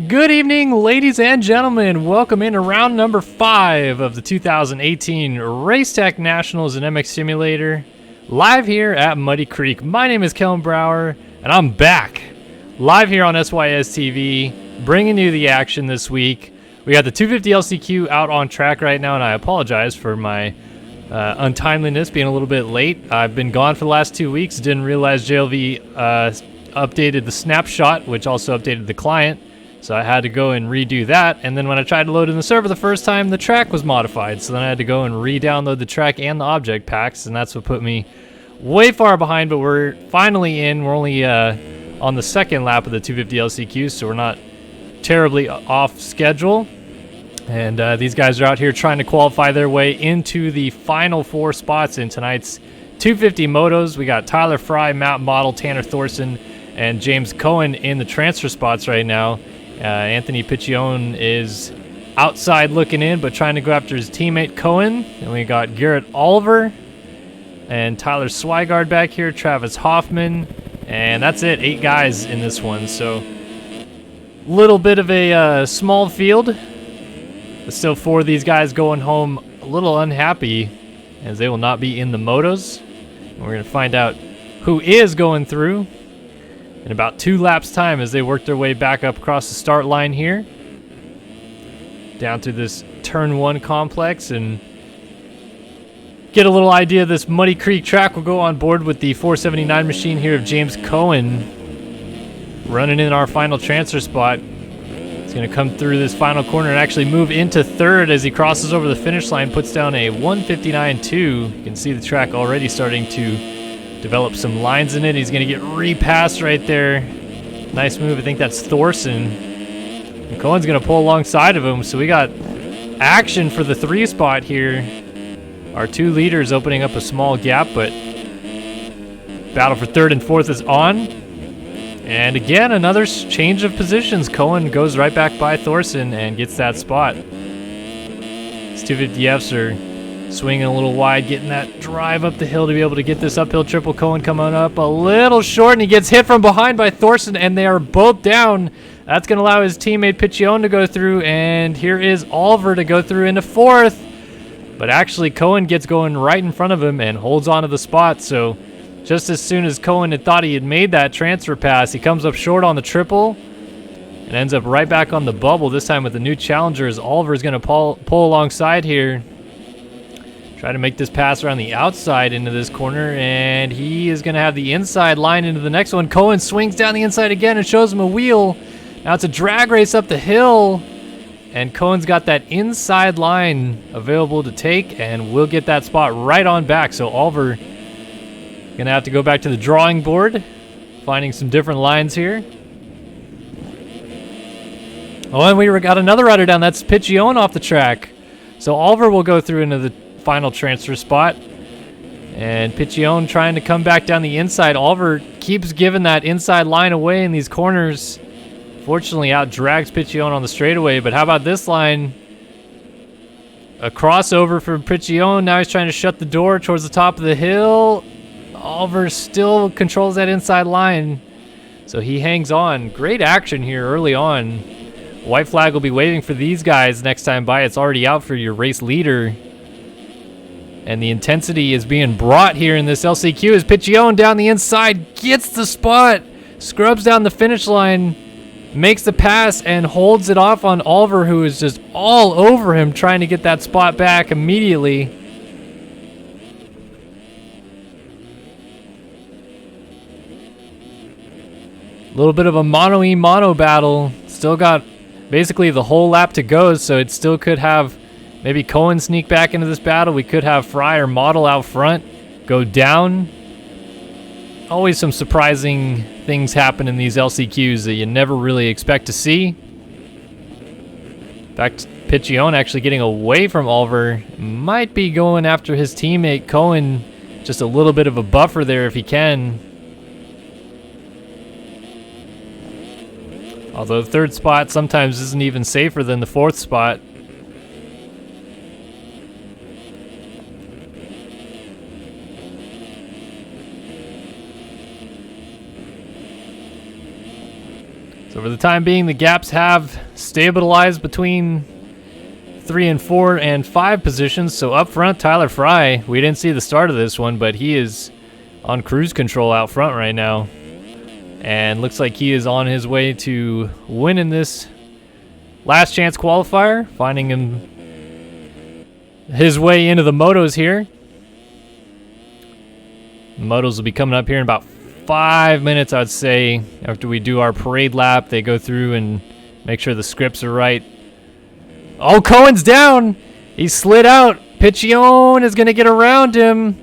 Good evening, ladies and gentlemen. Welcome into round number 5 of the 2018 Racetech Nationals and MX Simulator, live here at Muddy Creek. My name is Kellen Brower, and I'm back, live here on SYS TV, bringing you the action this week. We got the 250 LCQ out on track right now, and I apologize for my untimeliness, being a little bit late. I've been gone for the last 2 weeks. Didn't realize JLV updated the snapshot, which also updated the client. So I had to go and redo that, and then when I tried to load in the server the first time, the track was modified. So then I had to go and re-download the track and the object packs, and that's what put me way far behind, but we're finally in. We're only on the second lap of the 250 LCQ, so we're not terribly off schedule. And these guys are out here trying to qualify their way into the final 4 spots in tonight's 250 motos. We got Tyler Fry, Matt Model, Tanner Thorson, and James Cohen in the transfer spots right now. Anthony Piccione is outside looking in, but trying to go after his teammate Cohen. And we got Garrett Oliver and Tyler Swigard back here, Travis Hoffman, and that's it. 8 guys in this one, so little bit of a small field, but still 4 of these guys going home a little unhappy as they will not be in the motos. And we're going to find out who is going through in about 2 laps time as they work their way back up across the start line here, down through this turn 1 complex, and get a little idea of this Muddy Creek track. We'll go on board with the 479 machine here of James Cohen, running in our final transfer spot. He's going to come through this final corner and actually move into third as he crosses over the finish line, puts down a 1:59.2. You can see the track already starting to develop some lines in it. He's going to get repassed right there. Nice move. I think that's Thorson. And Cohen's going to pull alongside of him. So we got action for the 3 spot here. Our 2 leaders opening up a small gap, but battle for 3rd and 4th is on. And again, another change of positions. Cohen goes right back by Thorson and gets that spot. These 250Fs are swinging a little wide, getting that drive up the hill to be able to get this uphill triple. Cohen coming up a little short, and he gets hit from behind by Thorson, and they are both down. That's going to allow his teammate Piccione to go through, and here is Oliver to go through into 4th. But actually, Cohen gets going right in front of him and holds on to the spot. So just as soon as Cohen had thought he had made that transfer pass, he comes up short on the triple and ends up right back on the bubble, this time with the new challenger, as Oliver is going to pull alongside here. Try to make this pass around the outside into this corner, and he is going to have the inside line into the next one. Cohen swings down the inside again and shows him a wheel. Now it's a drag race up the hill, and Cohen's got that inside line available to take, and we'll get that spot right on back. So Oliver going to have to go back to the drawing board, finding some different lines here. Oh, and we got another rider down. That's Piccione off the track. So Oliver will go through into the final transfer spot, and Piccione trying to come back down the inside. Oliver keeps giving that inside line away in these corners. Fortunately, out drags Piccione on the straightaway, but how about this line? A crossover from Piccione. Now he's trying to shut the door towards the top of the hill. Oliver still controls that inside line, so he hangs on. Great action here early on. White flag will be waiting for these guys next time by. It's already out for your race leader. And the intensity is being brought here in this LCQ as Piccione down the inside gets the spot, scrubs down the finish line, makes the pass, and holds it off on Oliver, who is just all over him trying to get that spot back immediately. A little bit of a mono-e-mono battle. Still got basically the whole lap to go, so it still could have maybe Cohen sneak back into this battle. We could have Fry or Model out front go down. Always some surprising things happen in these LCQs that you never really expect to see. In fact, Piccione actually getting away from Oliver. Might be going after his teammate Cohen. Just a little bit of a buffer there if he can. Although the 3rd spot sometimes isn't even safer than the 4th spot. So for the time being, the gaps have stabilized between 3 and 4 and 5 positions. So up front, Tyler Fry, we didn't see the start of this one, but he is on cruise control out front right now. And looks like he is on his way to winning this last chance qualifier, finding him his way into the motos here. The motos will be coming up here in about 5 minutes, I'd say. After we do our parade lap, they go through and make sure the scripts are right. Oh, Cohen's down. He slid out. Piccione is going to get around him.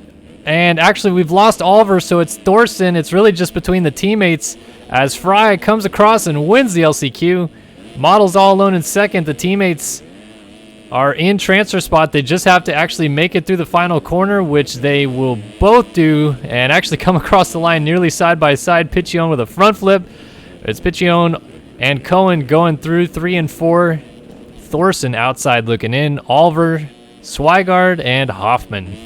And actually, we've lost Oliver, so it's Thorson. It's really just between the teammates as Fry comes across and wins the LCQ. Model's all alone in second. The teammates are in transfer spot. They just have to actually make it through the final corner, which they will both do, and actually come across the line nearly side by side. Piccione with a front flip. It's Piccione and Cohen going through 3 and 4. Thorson outside looking in. Oliver, Swigard, and Hoffman.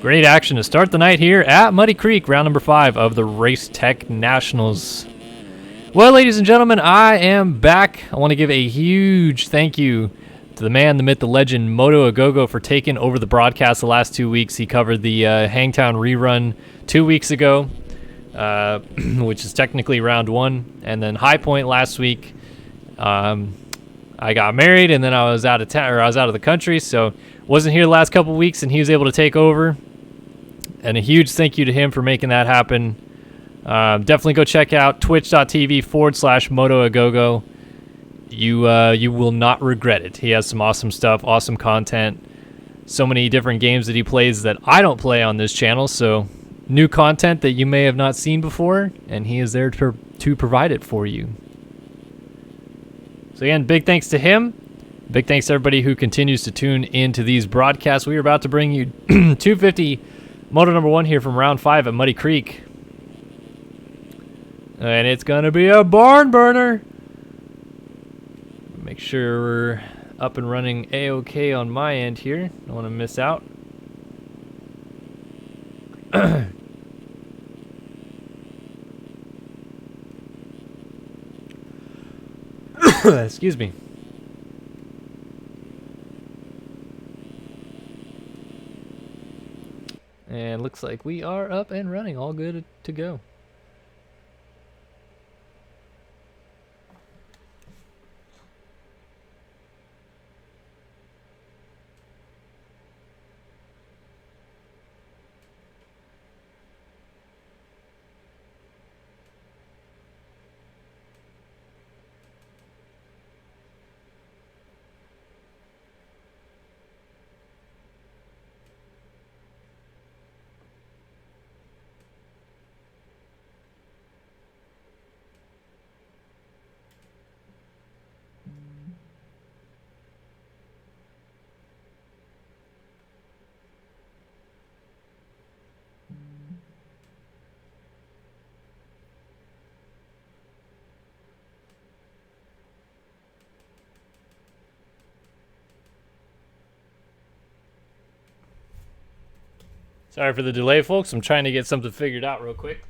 Great action to start the night here at Muddy Creek, round number 5 of the Race Tech Nationals. Well, ladies and gentlemen, I am back. I want to give a huge thank you to the man, the myth, the legend, Moto Agogo, for taking over the broadcast the last 2 weeks. He covered the Hangtown rerun 2 weeks ago, which is technically round 1, and then High Point last week. I got married, and then I was out of town, or I was out of the country, so wasn't here the last couple weeks, and he was able to take over. And a huge thank you to him for making that happen. Definitely go check out twitch.tv/MotoAgogo. You will not regret it. He has some awesome stuff, awesome content. So many different games that he plays that I don't play on this channel. So new content that you may have not seen before, and he is there to provide it for you. So again, big thanks to him. Big thanks to everybody who continues to tune into these broadcasts. We are about to bring you 250 Moto number 1 here from round 5 at Muddy Creek. And it's going to be a barn burner. Make sure we're up and running A-OK on my end here. Don't want to miss out. Excuse me. And looks like we are up and running, all good to go. Sorry for the delay, folks. I'm trying to get something figured out real quick.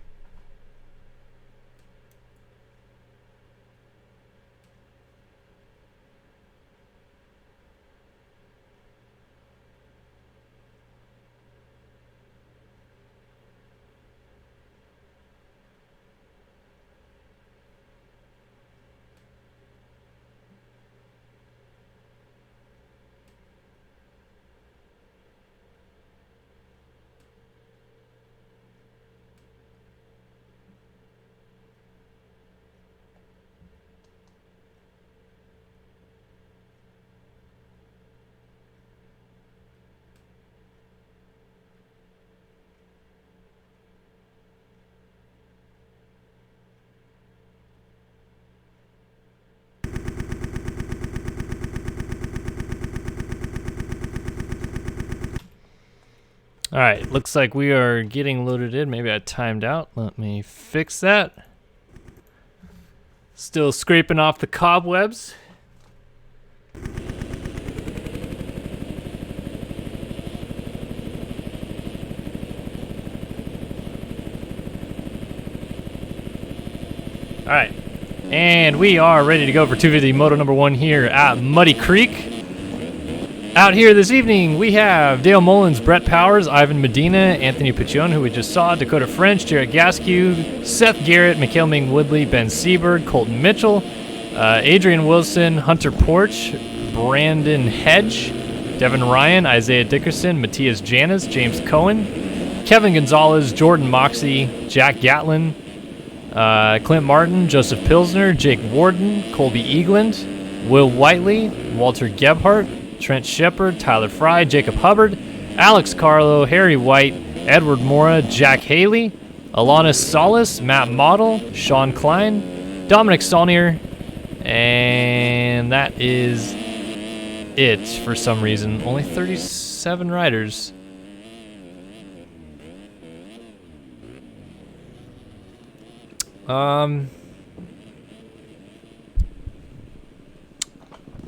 All right, looks like we are getting loaded in. Maybe I timed out. Let me fix that. Still scraping off the cobwebs. All right. And we are ready to go for 250 Moto number 1 here at Muddy Creek. Out here this evening, we have Dale Mullins, Brett Powers, Ivan Medina, Anthony Pichon, who we just saw, Dakota French, Jarrett Gaskew, Seth Garrett, Mikhail Ming Woodley, Ben Seberg, Colton Mitchell, Adrian Wilson, Hunter Porch, Brandon Hedge, Devin Ryan, Isaiah Dickerson, Matthias Janis, James Cohen, Kevin Gonzalez, Jordan Moxie, Jack Gatlin, Clint Martin, Joseph Pilsner, Jake Warden, Colby Eagland, Will Whiteley, Walter Gebhardt, Trent Shepard, Tyler Fry, Jacob Hubbard, Alex Carlo, Harry White, Edward Mora, Jack Haley, Alana Solis, Matt Model, Sean Klein, Dominic Saulnier, and that is it for some reason. Only 37 riders.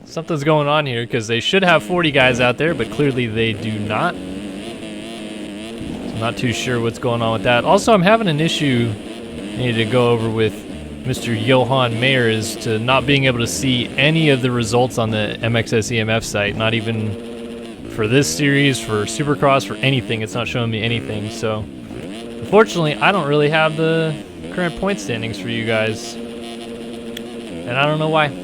Something's going on here because they should have 40 guys out there, but clearly they do not. So I'm not too sure what's going on with that. Also, I'm having an issue I need to go over with Mr. Johan Mayer is to not being able to see any of the results on the MXSEMF site, not even for this series, for Supercross, for anything. It's not showing me anything. So unfortunately, I don't really have the current point standings for you guys, and I don't know why.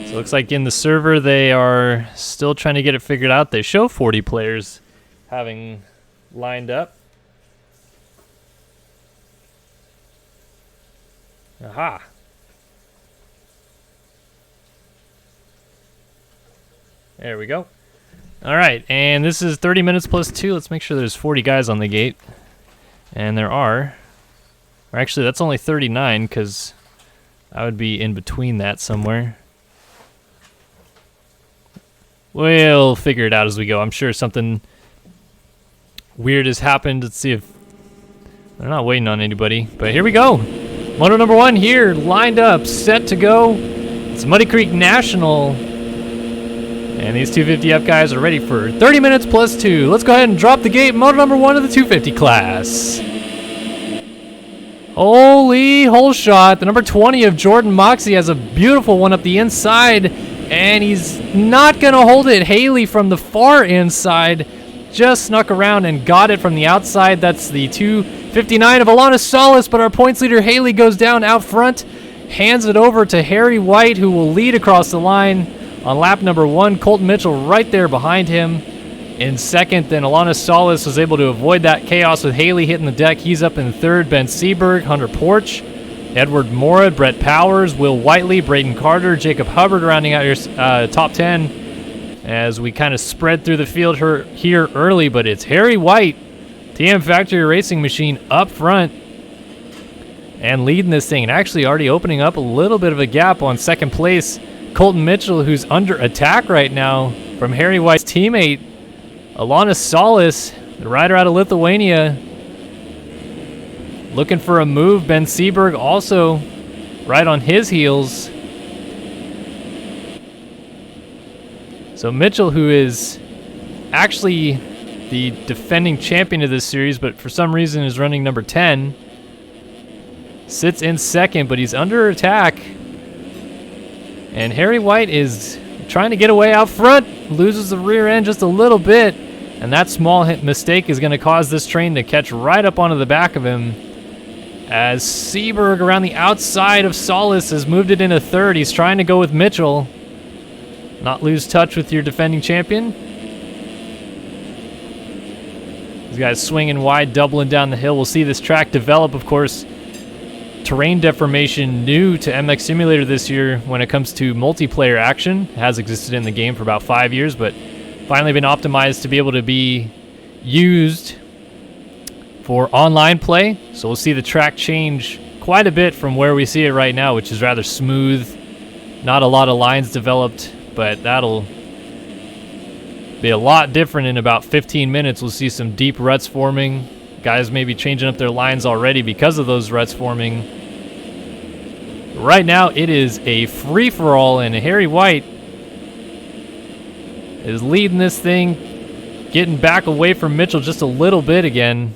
So it looks like in the server they are still trying to get it figured out. They show 40 players having lined up. Aha. There we go. All right, and this is 30 minutes plus 2. Let's make sure there's 40 guys on the gate. And there are. Or actually, that's only 39 because I would be in between that somewhere. We'll figure it out as we go. I'm sure something weird has happened. Let's see if they're not waiting on anybody. But here we go. Moto number 1 here, lined up, set to go. It's Muddy Creek National. And these 250F guys are ready for 30 minutes plus 2. Let's go ahead and drop the gate. Moto number 1 of the 250 class. Holy hole shot. The number 20 of Jordan Moxie has a beautiful one up the inside. And he's not going to hold it. Haley from the far inside just snuck around and got it from the outside. That's the 259 of Alana Solis, but our points leader Haley goes down out front, hands it over to Harry White, who will lead across the line on lap number 1. Colton Mitchell right there behind him in second. Then Alana Solis was able to avoid that chaos with Haley hitting the deck. He's up in third. Ben Seberg, Hunter Porch, Edward Mora, Brett Powers, Will Whiteley, Braden Carter, Jacob Hubbard rounding out your top 10 as we kind of spread through the field here early, but it's Harry White, TM Factory Racing Machine up front and leading this thing, and actually already opening up a little bit of a gap on second place. Colton Mitchell, who's under attack right now from Harry White's teammate, Alana Solis, the rider out of Lithuania, looking for a move. Ben Seberg also right on his heels. So Mitchell, who is actually the defending champion of this series, but for some reason is running number 10, sits in second, but he's under attack. And Harry White is trying to get away out front, loses the rear end just a little bit, and that small mistake is going to cause this train to catch right up onto the back of him. As Seberg around the outside of Solis has moved it into third. He's trying to go with Mitchell. Not lose touch with your defending champion. These guys swinging wide, doubling down the hill. We'll see this track develop, of course. Terrain deformation new to MX Simulator this year when it comes to multiplayer action. It has existed in the game for about 5 years, but finally been optimized to be able to be used for online play. So we'll see the track change quite a bit from where we see it right now, which is rather smooth. Not a lot of lines developed, but that'll Be a lot different in about 15 minutes. We'll see some deep ruts forming. Guys may be changing up their lines already because of those ruts forming. Right now, it is a free-for-all, and Harry White is leading this thing, getting back away from Mitchell just a little bit again.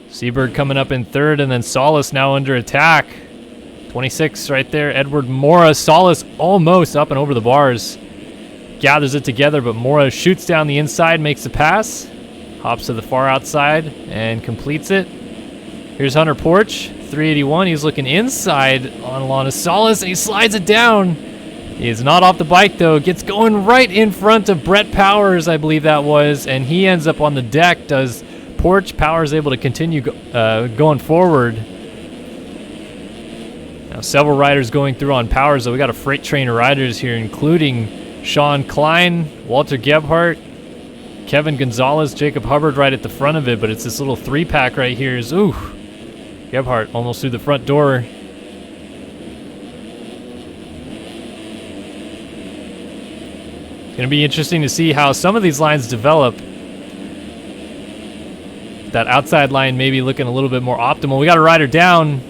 Seberg coming up in third, and then Solis now under attack. 26 right there, Edward Mora. Solis almost up and over the bars. Gathers it together, but Mora shoots down the inside, makes the pass. Hops to the far outside and completes it. Here's Hunter Porch, 381. He's looking inside on Alana Solis, and he slides it down. He is not off the bike, though. Gets going right in front of Brett Powers, I believe that was, and he ends up on the deck. Does Porch. Powers able to continue going forward. Now, several riders going through on Powers, though. We got a freight train of riders here, including Sean Klein, Walter Gebhardt, Kevin Gonzalez, Jacob Hubbard right at the front of it, but it's this little three-pack right here. Gebhardt almost through the front door. It's going to be interesting to see how some of these lines develop. That outside line maybe looking a little bit more optimal. We got a rider down.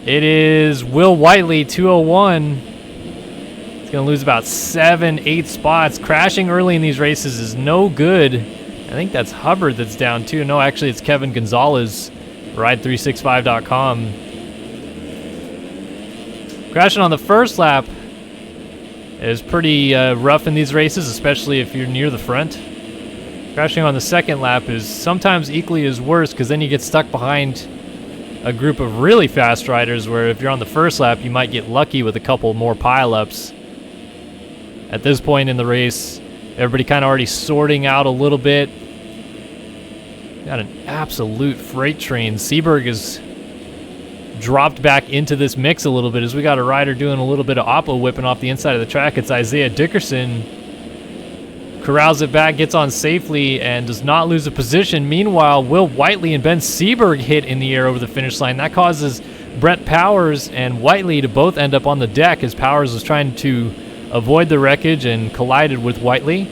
It is Will Whiteley, 201. He's going to lose about 7-8 spots. Crashing early in these races is no good. I think that's Hubbard that's down too. No, actually it's Kevin Gonzalez, ride365.com. Crashing on the first lap is pretty rough in these races, especially if you're near the front. Crashing on the second lap is sometimes equally as worse, because then you get stuck behind a group of really fast riders, where if you're on the first lap, you might get lucky with a couple more pileups. At this point in the race, everybody kind of already sorting out a little bit. Got an absolute freight train. Seberg is dropped back into this mix a little bit, as we got a rider doing a little bit of oppo whipping off the inside of the track. It's Isaiah Dickerson. Corrals it back, gets on safely, and does not lose a position. Meanwhile, Will Whiteley and Ben Seberg hit in the air over the finish line. That causes Brett Powers and Whiteley to both end up on the deck, as Powers was trying to avoid the wreckage and collided with Whiteley.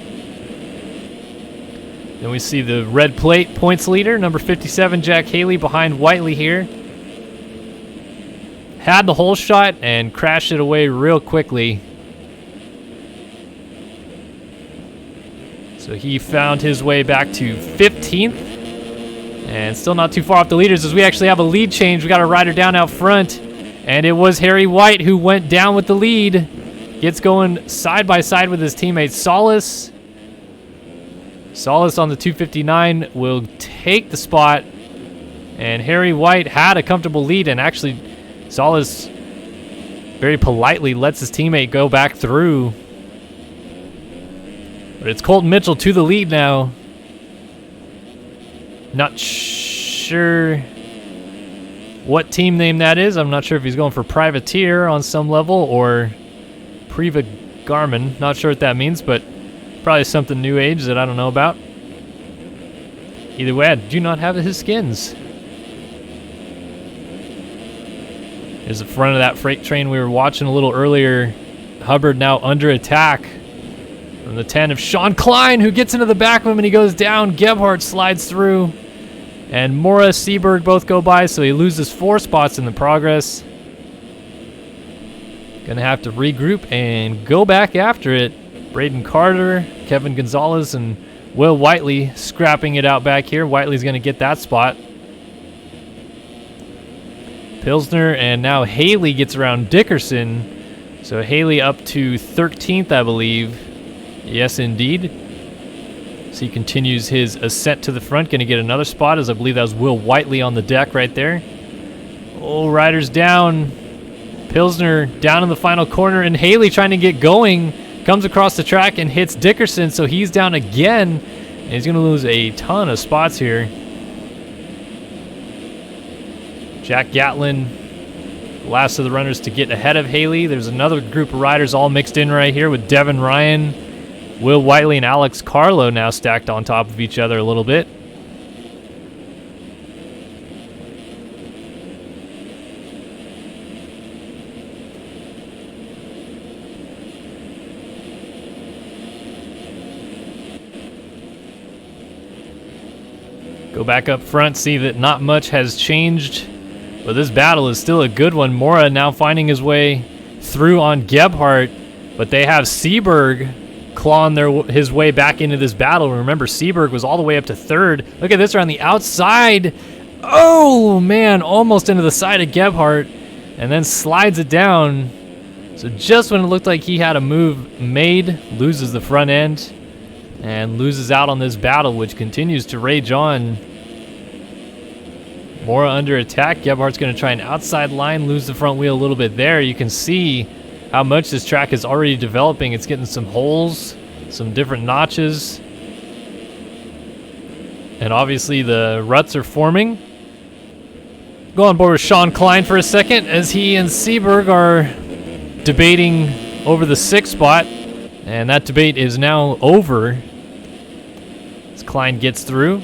Then we see the red plate points leader, number 57, Jack Haley, behind Whiteley here. Had the hole shot and crashed it away real quickly. So he found his way back to 15th. And still not too far off the leaders, as we actually have a lead change. We got a rider down out front. And it was Harry White who went down with the lead. Gets going side by side with his teammate Solis. Solis on the 259 will take the spot. And Harry White had a comfortable lead, and actually Solis very politely lets his teammate go back through. But it's Colton Mitchell to the lead now. Not sure what team name that is. I'm not sure if he's going for Privateer on some level or Priva Garmin. Not sure what that means, but probably something new age that I don't know about. Either way, I do not have his skins. Here's the front of that freight train we were watching a little earlier. Hubbard now under attack from the 10 of Sean Klein, who gets into the back of him and he goes down. Gebhardt slides through. And Mora, Seberg both go by, so he loses 4 spots in the progress. Gonna have to regroup and go back after it. Braden Carter, Kevin Gonzalez, and Will Whiteley scrapping it out back here. Whiteley's gonna get that spot. Pilsner, and now Haley gets around Dickerson. So Haley up to 13th, I believe. Yes, indeed. So he continues his ascent to the front. Going to get another spot, as I believe that was Will Whiteley on the deck right there. Oh, riders down. Pilsner down in the final corner, and Haley trying to get going. Comes across the track and hits Dickerson, so he's down again. And he's going to lose a ton of spots here. Jack Gatlin, last of the runners to get ahead of Haley. There's another group of riders all mixed in right here with Devin Ryan, Will Whiteley, and Alex Carlo now stacked on top of each other a little bit. Go back up front, see that not much has changed. But this battle is still a good one. Mora now finding his way through on Gebhardt. But they have Seberg clawing his way back into this battle. Remember, Seberg was all the way up to third. Look at this around the outside. Oh, man, almost into the side of Gebhardt. And then slides it down. So just when it looked like he had a move made, loses the front end. And loses out on this battle, which continues to rage on. Mora under attack. Gebhardt's going to try an outside line, lose the front wheel a little bit there. You can see how much this track is already developing. It's getting some holes, some different notches. And obviously the ruts are forming. Go on board with Sean Klein for a second as he and Seberg are debating over the 6th spot. And that debate is now over as Klein gets through.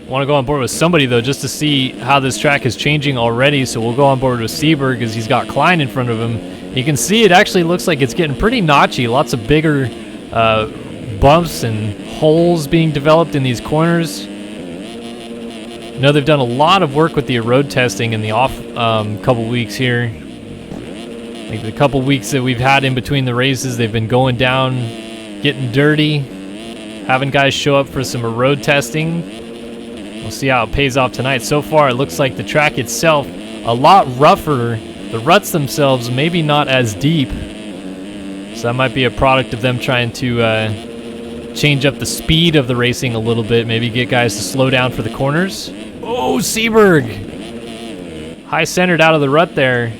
Want to go on board with somebody though, just to see how this track is changing already. So we'll go on board with Seberg as he's got Klein in front of him. You can see it actually looks like it's getting pretty notchy. Lots of bigger bumps and holes being developed in these corners. You know, they've done a lot of work with the road testing in the off couple weeks here. Like the couple weeks that we've had in between the races, they've been going down, getting dirty, having guys show up for some road testing. We'll see how it pays off tonight. So far, it looks like the track itself a lot rougher. The ruts themselves maybe not as deep. So that might be a product of them trying to change up the speed of the racing a little bit. Maybe get guys to slow down for the corners. Oh, Seberg! High centered out of the rut there.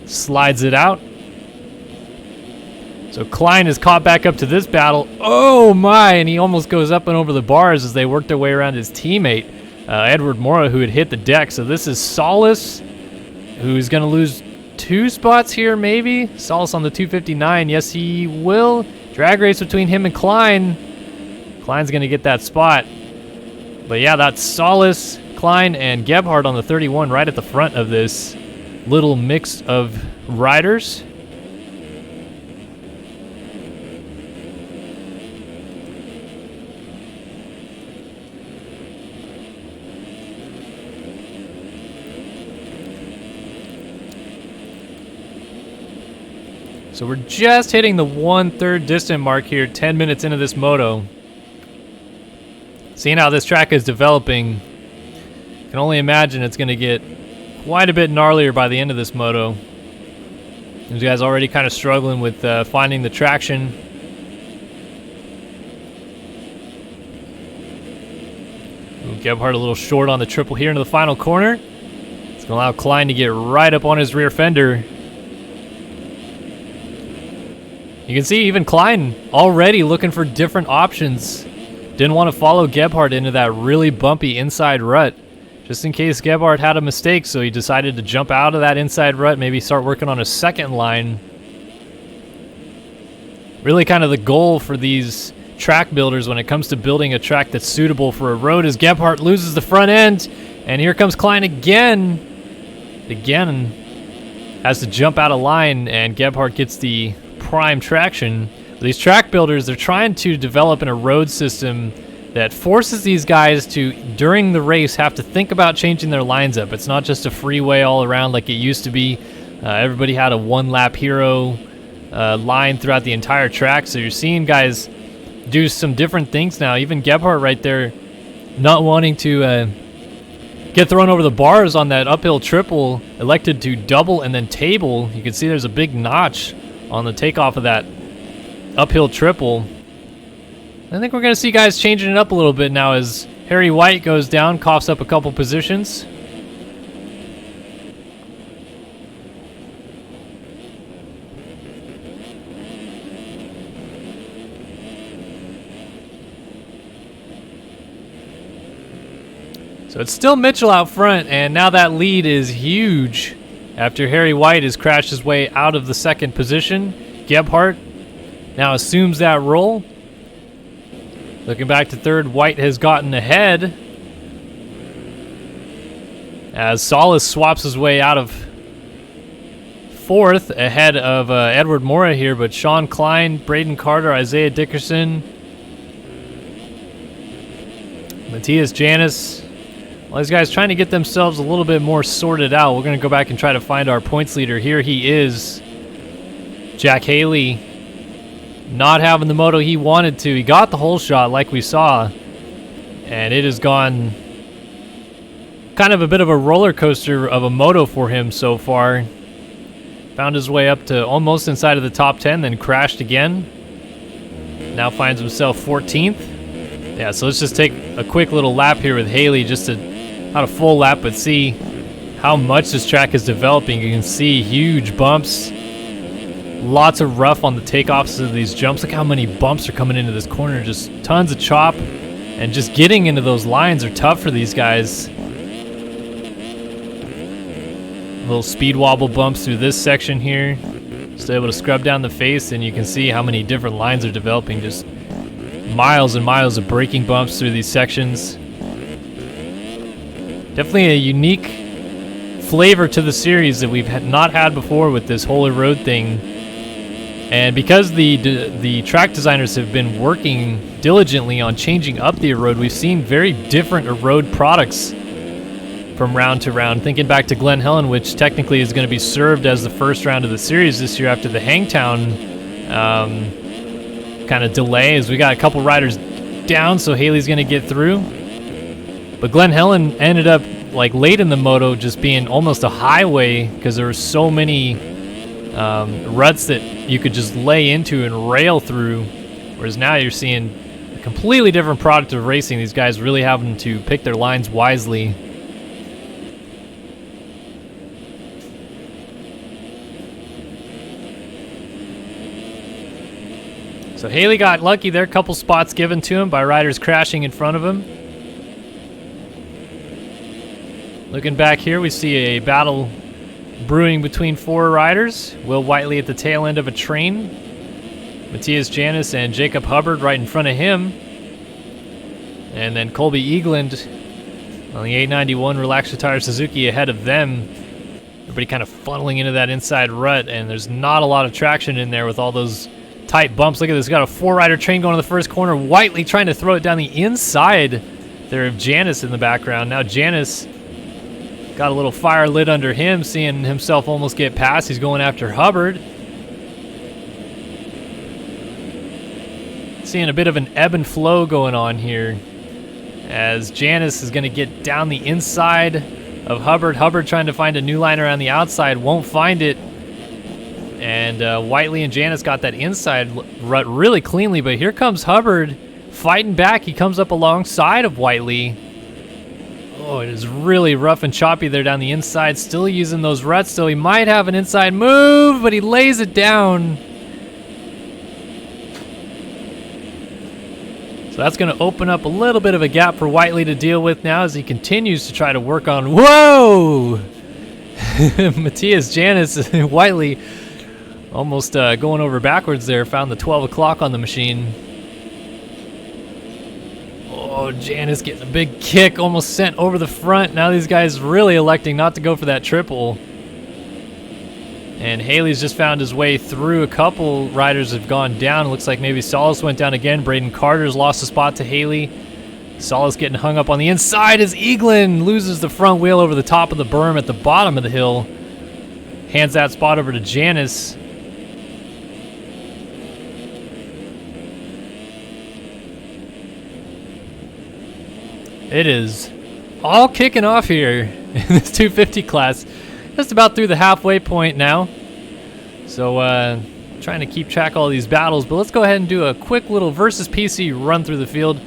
Slides it out. So Klein is caught back up to this battle. Oh my, and he almost goes up and over the bars as they work their way around his teammate, Edward Mora, who had hit the deck. So this is Solis, who's going to lose 2 spots here maybe. Solis on the 259. Yes, he will. Drag race between him and Klein. Klein's going to get that spot. But yeah, that's Solis, Klein, and Gebhardt on the 31 right at the front of this little mix of riders. So we're just hitting the 1/3 distant mark here, 10 minutes into this moto. Seeing how this track is developing, I can only imagine it's going to get quite a bit gnarlier by the end of this moto. These guys already kind of struggling with finding the traction. Ooh, Gebhardt a little short on the triple here into the final corner. It's going to allow Klein to get right up on his rear fender. You can see even Klein already looking for different options. Didn't want to follow Gebhardt into that really bumpy inside rut, just in case Gebhardt had a mistake, so he decided to jump out of that inside rut, maybe start working on a second line. Really kind of the goal for these track builders when it comes to building a track that's suitable for a road is Gebhardt loses the front end, and here comes Klein again. Again, has to jump out of line, and Gebhardt gets the prime traction. These track builders, they're trying to develop in a road system that forces these guys to, during the race, have to think about changing their lines up. It's not just a freeway all around like it used to be. Everybody had a one-lap hero line throughout the entire track, so you're seeing guys do some different things now. Even Gebhardt right there not wanting to get thrown over the bars on that uphill triple, elected to double and then table. You can see there's a big notch on the takeoff of that uphill triple. I think we're going to see guys changing it up a little bit now as Harry White goes down, coughs up a couple positions. So it's still Mitchell out front, and now that lead is huge after Harry White has crashed his way out of the second position. Gebhardt now assumes that role. Looking back to third, White has gotten ahead as Solis swaps his way out of fourth ahead of Edward Mora here, but Sean Klein, Braden Carter, Isaiah Dickerson, Matthias Janis. Well, these guys trying to get themselves a little bit more sorted out. We're going to go back and try to find our points leader. Here he is. Jack Haley not having the moto he wanted to. He got the hole shot like we saw. And it has gone kind of a bit of a roller coaster of a moto for him so far. Found his way up to almost inside of the top 10, then crashed again. Now finds himself 14th. Yeah, so let's just take a quick little lap here with Haley, just to, not a full lap, but see how much this track is developing. You can see huge bumps, lots of rough on the takeoffs of these jumps. Look how many bumps are coming into this corner, just tons of chop, and just getting into those lines are tough for these guys. Little speed wobble bumps through this section here. Still able to scrub down the face, and you can see how many different lines are developing. Just miles and miles of braking bumps through these sections. Definitely a unique flavor to the series that we've not had before with this whole road thing. And because the track designers have been working diligently on changing up the road, we've seen very different road products from round to round. Thinking back to Glen Helen, which technically is going to be served as the first round of the series this year after the Hangtown kind of delay, as we got a couple riders down, so Haley's going to get through. But Glen Helen ended up like late in the moto just being almost a highway because there were so many ruts that you could just lay into and rail through, whereas now you're seeing a completely different product of racing. These guys really having to pick their lines wisely. So Haley got lucky there, a couple spots given to him by riders crashing in front of him. Looking back here, we see a battle brewing between four riders. Will Whiteley at the tail end of a train. Matthias Janis and Jacob Hubbard right in front of him. And then Colby Eagland on the 891 Relaxed Tire Suzuki ahead of them. Everybody kind of funneling into that inside rut, and there's not a lot of traction in there with all those tight bumps. Look at this, got a four-rider train going to the first corner. Whiteley trying to throw it down the inside there of Janis in the background. Now Janis got a little fire lit under him, seeing himself almost get past. He's going after Hubbard. Seeing a bit of an ebb and flow going on here, as Janis is going to get down the inside of Hubbard. Hubbard trying to find a new line around the outside, won't find it. And Whiteley and Janis got that inside rut really cleanly, but here comes Hubbard fighting back. He comes up alongside of Whiteley. Oh, it is really rough and choppy there down the inside. Still using those ruts, so he might have an inside move, but he lays it down. So that's going to open up a little bit of a gap for Whiteley to deal with now as he continues to try to work on... Whoa! Matthias Janis and Whiteley almost going over backwards there. Found the 12 o'clock on the machine. Oh, Janis getting a big kick, almost sent over the front. Now these guys really electing not to go for that triple. And Haley's just found his way through. A couple riders have gone down. It looks like maybe Solis went down again. Braden Carter's lost a spot to Haley. Solis getting hung up on the inside as Eaglin loses the front wheel over the top of the berm at the bottom of the hill. Hands that spot over to Janis. It is all kicking off here in this 250 class. Just about through the halfway point now. So trying to keep track of all these battles, but let's go ahead and do a quick little versus PC run through the field.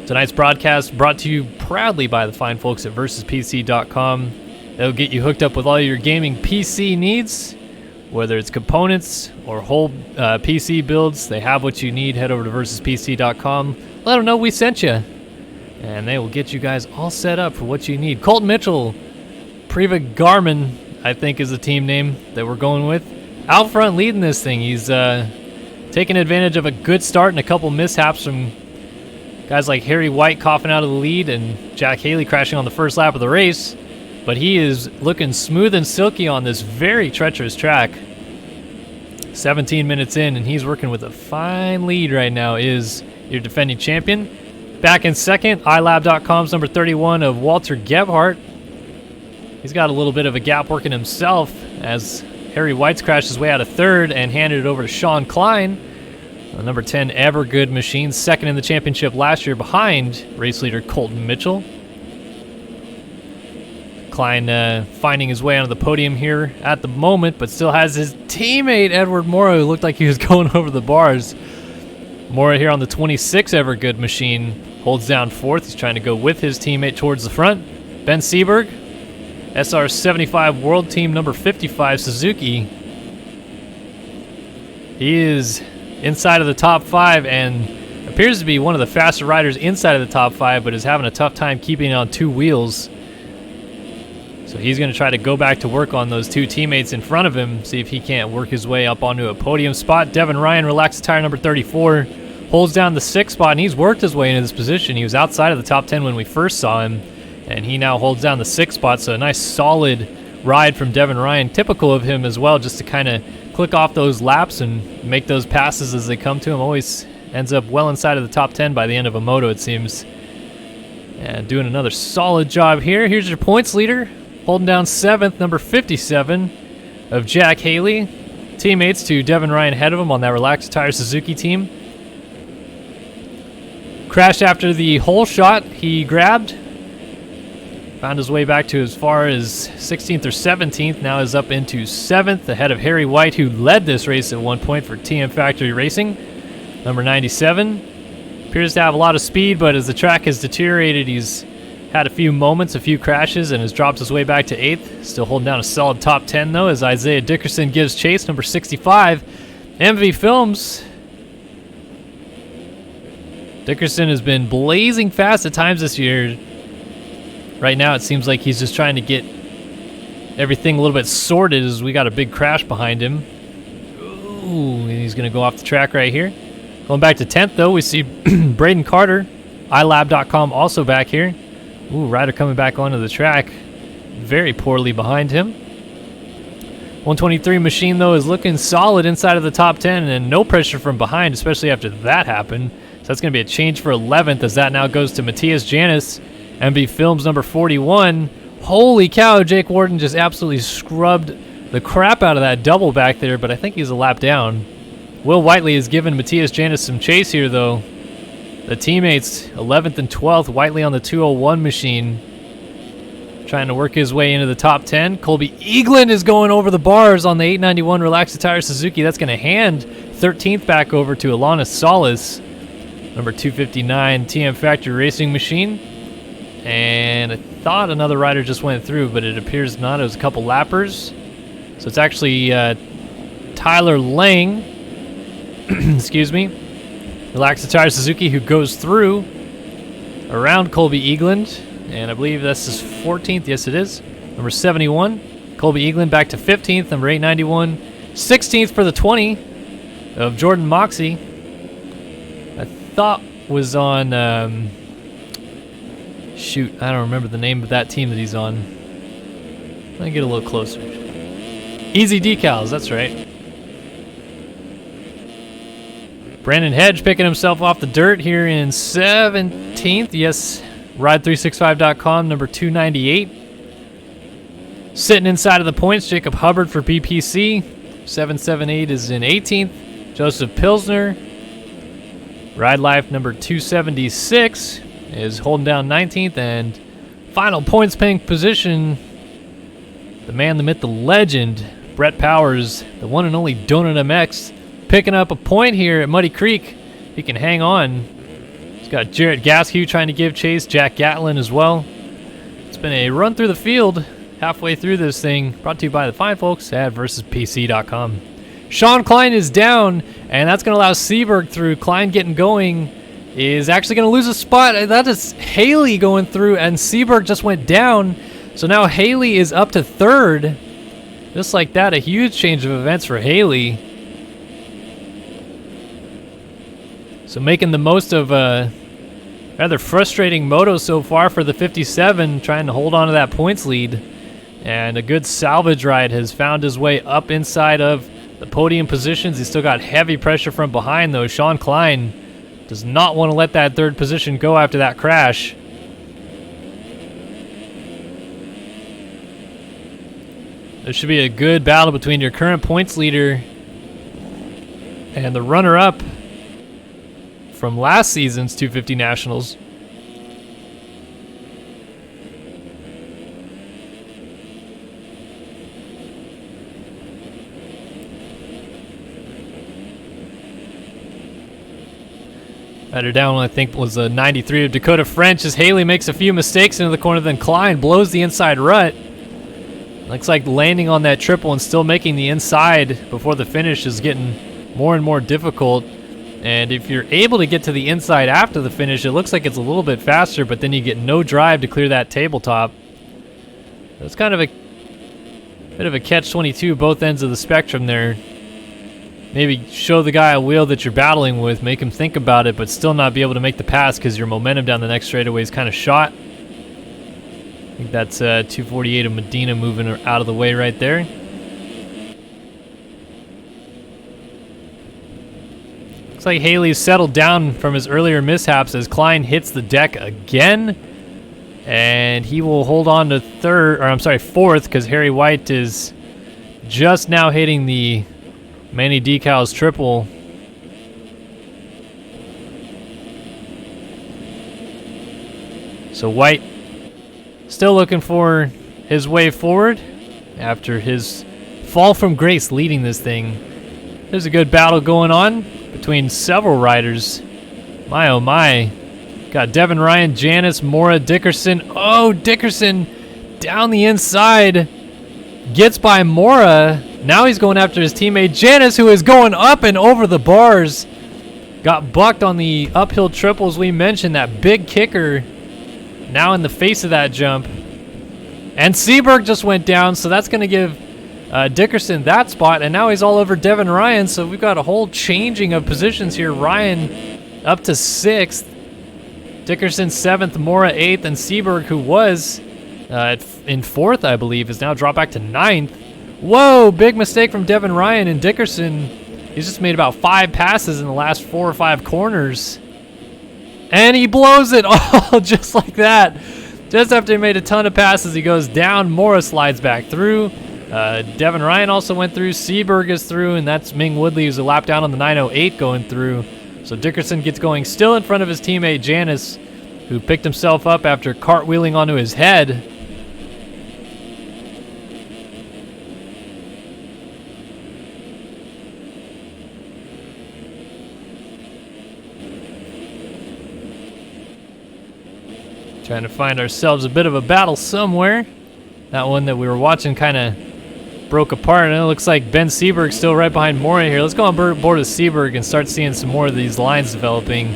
Tonight's broadcast brought to you proudly by the fine folks at versuspc.com. They'll get you hooked up with all your gaming PC needs, whether it's components or whole PC builds. They have what you need. Head over to versuspc.com. Let them know we sent you, and they will get you guys all set up for what you need. Colton Mitchell, Priva Garmin, I think is the team name that we're going with. Out front leading this thing. He's taking advantage of a good start and a couple mishaps from guys like Harry White coughing out of the lead and Jack Haley crashing on the first lap of the race. But he is looking smooth and silky on this very treacherous track. 17 minutes in, and he's working with a fine lead right now, is your defending champion. Back in second, iLab.com's number 31 of Walter Gebhardt. He's got a little bit of a gap working himself as Harry White's crashed his way out of third and handed it over to Sean Klein. The number 10 Evergood Machine, second in the championship last year behind race leader Colton Mitchell. Klein finding his way onto the podium here at the moment, but still has his teammate Edward Mora, who looked like he was going over the bars. Mora here on the 26 Evergood Machine holds down fourth. He's trying to go with his teammate towards the front. Ben Seberg, SR75 World Team number 55 Suzuki. He is inside of the top 5 and appears to be one of the faster riders inside of the top 5, but is having a tough time keeping it on 2 wheels. So he's going to try to go back to work on those 2 teammates in front of him, see if he can't work his way up onto a podium spot. Devin Ryan, relaxed tire number 34, holds down the 6th spot, and he's worked his way into this position. He was outside of the top 10 when we first saw him, and he now holds down the 6th spot, so a nice solid ride from Devin Ryan, typical of him as well, just to kind of click off those laps and make those passes as they come to him. Always ends up well inside of the top 10 by the end of a moto, it seems. And doing another solid job here. Here's your points leader, holding down 7th, number 57 of Jack Haley. Teammates to Devin Ryan ahead of him on that relaxed tire Suzuki team. Crashed after the hole shot he grabbed. Found his way back to as far as 16th or 17th. Now is up into 7th, ahead of Harry White, who led this race at one point for TM Factory Racing. Number 97. Appears to have a lot of speed, but as the track has deteriorated, he's had a few moments, a few crashes, and has dropped his way back to 8th. Still holding down a solid top 10, though, as Isaiah Dickerson gives chase, number 65. MV Films. Dickerson has been blazing fast at times this year. Right now, it seems like he's just trying to get everything a little bit sorted as we got a big crash behind him. Ooh, and he's going to go off the track right here. Going back to 10th, though, we see Braden Carter, iLab.com, also back here. Ooh, rider coming back onto the track. Very poorly behind him. 123 Machine, though, is looking solid inside of the top 10 and no pressure from behind, especially after that happened. So that's going to be a change for 11th as that now goes to Matthias Janis. MB Films number 41. Holy cow, Jake Warden just absolutely scrubbed the crap out of that double back there, but I think he's a lap down. Will Whiteley has given Matthias Janis some chase here, though. The teammates, 11th and 12th, Whiteley on the 201 machine, trying to work his way into the top 10. Colby Eaglin is going over the bars on the 891 Relaxed Tire Suzuki. That's going to hand 13th back over to Alanis Solis, number 259 TM Factory Racing Machine. And I thought another rider just went through, but it appears not. It was a couple lappers. So it's actually Tyler Lang, excuse me, Relaxed Tire Suzuki, who goes through around Colby Eagland. And I believe that's his 14th. Yes, it is. Number 71, Colby Eagland back to 15th. Number 891, 16th for the 20 of Jordan Moxie. I thought was on... shoot, I don't remember the name of that team that he's on. Let me get a little closer. Easy Decals, that's right. Brandon Hedge picking himself off the dirt here in 17th. Yes, Ride365.com, number 298. Sitting inside of the points, Jacob Hubbard for BPC. 778 is in 18th. Joseph Pilsner. Ride Life number 276 is holding down 19th. And final points paying position, the man, the myth, the legend, Brett Powers, the one and only Donut MX, picking up a point here at Muddy Creek. He can hang on. He's got Jarrett Gaskew trying to give chase, Jack Gatlin as well. It's been a run through the field halfway through this thing, brought to you by the fine folks at versuspc.com. Sean Klein is down, and that's going to allow Seberg through. Klein getting going is actually going to lose a spot. That is Haley going through, and Seberg just went down. So now Haley is up to third. Just like that, a huge change of events for Haley. So making the most of a rather frustrating moto so far for the 57, trying to hold on to that points lead. And a good salvage ride has found his way up inside of the podium positions. He's still got heavy pressure from behind, though. Sean Klein Does not want to let that third position go after that crash. There should be a good battle between your current points leader and the runner-up from last season's 250 Nationals. Better down, I think, was a 93 of Dakota French as Haley makes a few mistakes into the corner, then Klein blows the inside rut. Looks like landing on that triple and still making the inside before the finish is getting more and more difficult. And if you're able to get to the inside after the finish, it looks like it's a little bit faster, but then you get no drive to clear that tabletop. It's kind of a bit of a catch-22, both ends of the spectrum there. Maybe show the guy a wheel that you're battling with, make him think about it, but still not be able to make the pass because your momentum down the next straightaway is kind of shot. I think that's 248 of Medina moving out of the way right there. Looks like Haley's settled down from his earlier mishaps as Klein hits the deck again. And he will hold on to fourth, because Harry White is just now hitting the Manny Decals triple. So White still looking for his way forward after his fall from grace leading this thing. There's a good battle going on between several riders. My oh my. Got Devin Ryan, Janice, Mora, Dickerson. Oh, Dickerson down the inside. Gets by Mora. Now he's going after his teammate Janice, who is going up and over the bars. Got bucked on the uphill triples we mentioned. That big kicker now in the face of that jump. And Seberg just went down, so that's going to give Dickerson that spot. And now he's all over Devin Ryan, so we've got a whole changing of positions here. Ryan up to 6th. Dickerson 7th, Mora 8th, and Seberg, who was in 4th, I believe, is now dropped back to 9th. Whoa, big mistake from Devin Ryan, and Dickerson, he's just made about 5 passes in the last 4 or 5 corners. And he blows it all just like that. Just after he made a ton of passes, he goes down. Mora slides back through. Devin Ryan also went through. Seberg is through, and that's Ming Woodley, who's a lap down on the 908 going through. So Dickerson gets going still in front of his teammate Janice, who picked himself up after cartwheeling onto his head. Trying to find ourselves a bit of a battle somewhere. That one that we were watching kind of broke apart, and it looks like Ben Seberg's still right behind Mora here. Let's go on board with Seberg and start seeing some more of these lines developing.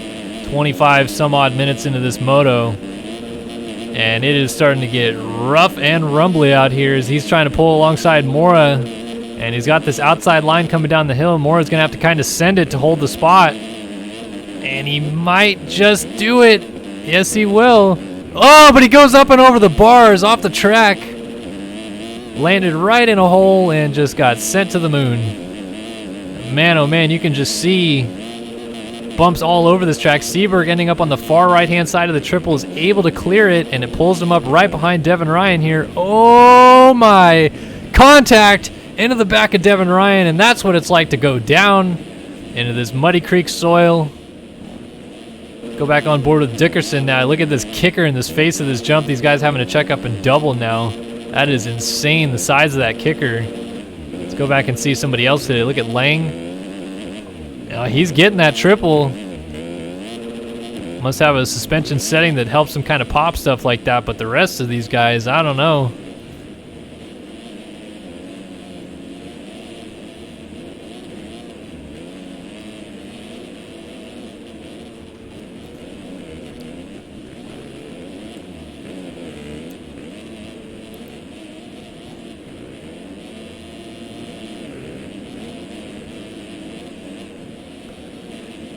25 some odd minutes into this moto, and it is starting to get rough and rumbly out here as he's trying to pull alongside Mora, and he's got this outside line coming down the hill. Mora's gonna have to kind of send it to hold the spot, and he might just do it. Yes, he will. Oh, but he goes up and over the bars off the track. Landed right in a hole and just got sent to the moon. Man, oh man, you can just see bumps all over this track. Seberg ending up on the far right-hand side of the triple is able to clear it, and it pulls him up right behind Devin Ryan here. Oh my! Contact into the back of Devin Ryan, and that's what it's like to go down into this Muddy Creek soil. Go back on board with Dickerson now. Look at this kicker in this face of this jump. These guys having to check up and double now. That is insane, the size of that kicker. Let's go back and see somebody else today. Look at Lang. He's getting that triple. Must have a suspension setting that helps him kind of pop stuff like that, but the rest of these guys, I don't know.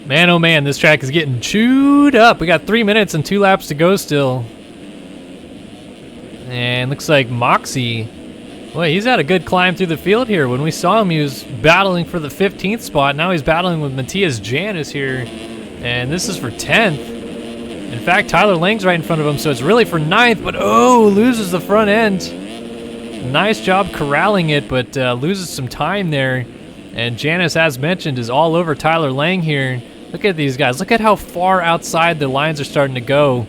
Man, oh man, this track is getting chewed up. We got 3 minutes and 2 laps to go still. And looks like Moxie, boy, he's had a good climb through the field here. When we saw him, he was battling for the 15th spot. Now he's battling with Matthias Janis here And this is for 10th. In fact, Tyler Lang's right in front of him, so it's really for 9th, but oh, loses the front end. Nice job corralling it, but loses some time there. And Janice, as mentioned, is all over Tyler Lang here. Look at these guys. Look at how far outside the lines are starting to go.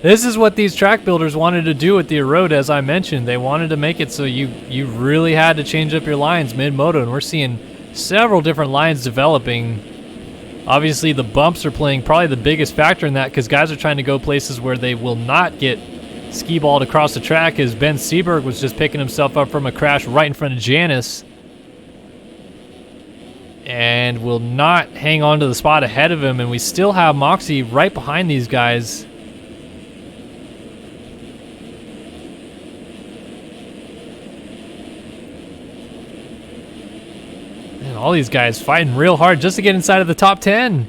This is what these track builders wanted to do with the Erode, as I mentioned. They wanted to make it so you really had to change up your lines mid-moto, and we're seeing several different lines developing. Obviously, the bumps are playing probably the biggest factor in that, because guys are trying to go places where they will not get ski-balled across the track, as Ben Seberg was just picking himself up from a crash right in front of Janice. And will not hang on to the spot ahead of him, and we still have Moxie right behind these guys. And all these guys fighting real hard just to get inside of the top 10.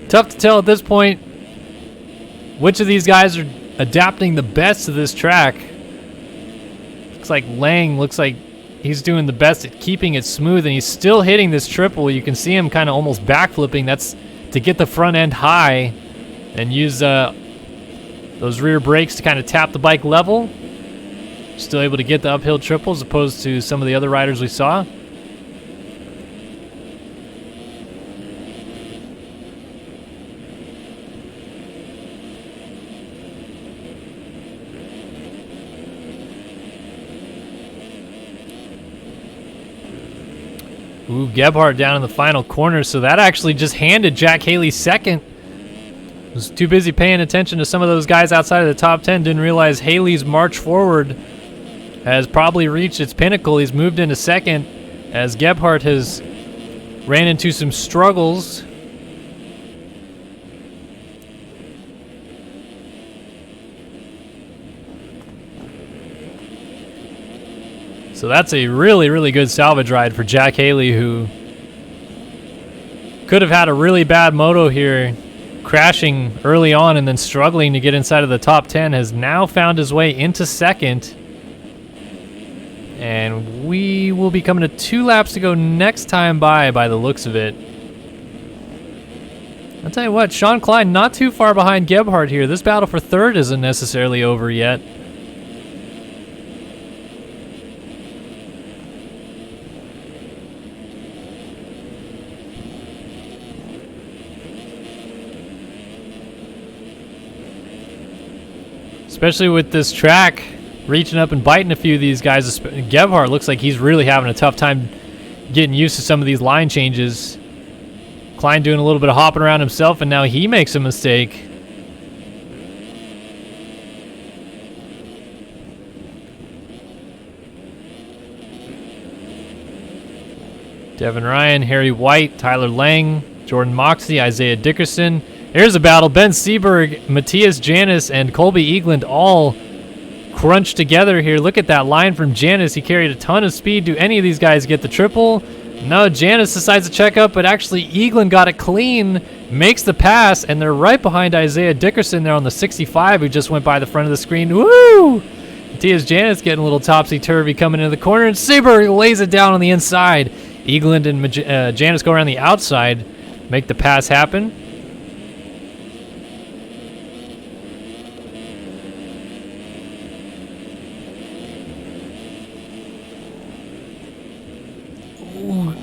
Tough to tell at this point which of these guys are adapting the best to this track. Looks like Lang looks like he's doing the best at keeping it smooth, and he's still hitting this triple. You can see him kind of almost backflipping. That's to get the front end high and use those rear brakes to kind of tap the bike level. Still able to get the uphill triple as opposed to some of the other riders we saw. Ooh, Gebhardt down in the final corner, so that actually just handed Jack Haley second. Was too busy paying attention to some of those guys outside of the top 10, didn't realize Haley's march forward has probably reached its pinnacle. He's moved into second as Gebhardt has ran into some struggles. So that's a really, really good salvage ride for Jack Haley, who could have had a really bad moto here, crashing early on and then struggling to get inside of the top 10, has now found his way into second. And we will be coming to 2 laps to go next time by the looks of it. I'll tell you what, Sean Klein not too far behind Gebhardt here. This battle for third isn't necessarily over yet. Especially with this track reaching up and biting a few of these guys. Gebhardt looks like he's really having a tough time getting used to some of these line changes. Klein doing a little bit of hopping around himself, and now he makes a mistake. Devin Ryan, Harry White, Tyler Lang, Jordan Moxley, Isaiah Dickerson. Here's a battle. Ben Seberg, Matthias Janis, and Colby Eagland all crunched together here. Look at that line from Janis. He carried a ton of speed. Do any of these guys get the triple? No, Janis decides to check up, but actually Eagland got it clean, makes the pass, and they're right behind Isaiah Dickerson there on the 65, who just went by the front of the screen. Woo! Matthias Janis getting a little topsy-turvy coming into the corner, and Seberg lays it down on the inside. Eagland and Janis go around the outside, make the pass happen.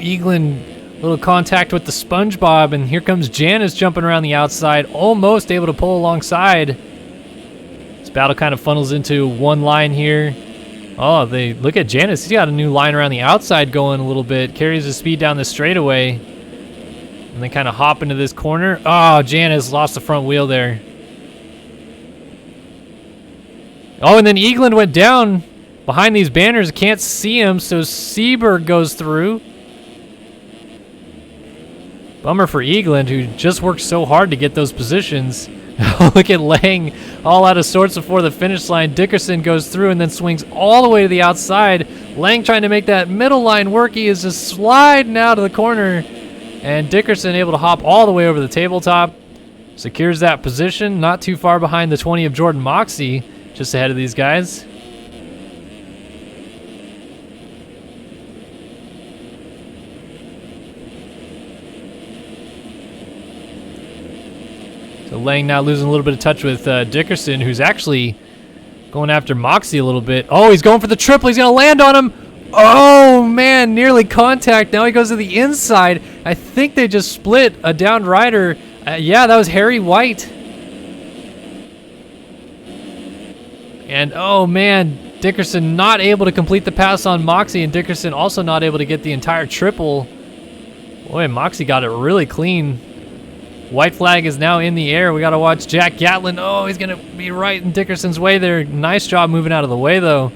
Eagland, little contact with the SpongeBob, and here comes Janis jumping around the outside, almost able to pull alongside. This battle kind of funnels into one line here. Oh, they look at Janis. He's got a new line around the outside going a little bit, carries his speed down the straightaway, and then kind of hop into this corner. Oh, Janis lost the front wheel there. Oh, and then Eagland went down behind these banners. Can't see him, so Seberg goes through. Bummer for Eagland, who just worked so hard to get those positions. Look at Lang all out of sorts before the finish line. Dickerson goes through and then swings all the way to the outside. Lang trying to make that middle line work. He is just sliding out of the corner. And Dickerson able to hop all the way over the tabletop. Secures that position. Not too far behind the 20 of Jordan Moxie. Just ahead of these guys. So Lang now losing a little bit of touch with Dickerson, who's actually going after Moxie a little bit. Oh, he's going for the triple. He's going to land on him. Oh, man, nearly contact. Now he goes to the inside. I think they just split a downed rider. Yeah, that was Harry White. And, oh, man, Dickerson not able to complete the pass on Moxie, and Dickerson also not able to get the entire triple. Boy, Moxie got it really clean. White flag is now in the air. We got to watch Jack Gatlin. Oh, he's going to be right in Dickerson's way there. Nice job moving out of the way, though.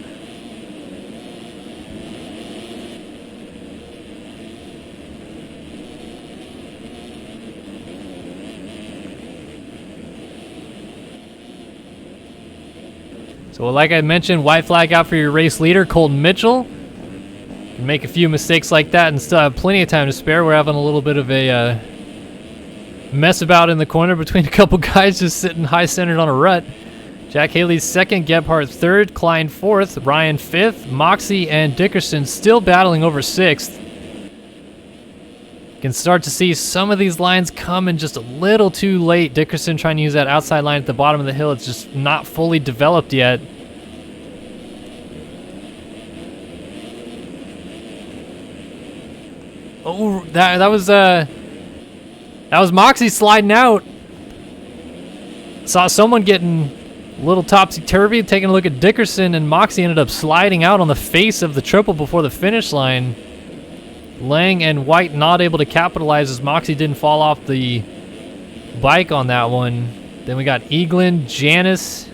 So like I mentioned, white flag out for your race leader, Colton Mitchell. You can make a few mistakes like that and still have plenty of time to spare. We're having a little bit of a mess about in the corner between a couple guys just sitting high-centered on a rut. Jack Haley's second, Gebhardt third, Klein fourth, Ryan fifth, Moxie and Dickerson still battling over sixth. You can start to see some of these lines coming just a little too late. Dickerson trying to use that outside line at the bottom of the hill. It's just not fully developed yet. Oh, that was Moxie sliding out. Saw someone getting a little topsy-turvy, taking a look at Dickerson, and Moxie ended up sliding out on the face of the triple before the finish line. Lang and White not able to capitalize as Moxie didn't fall off the bike on that one. Then we got Eaglin, Janis,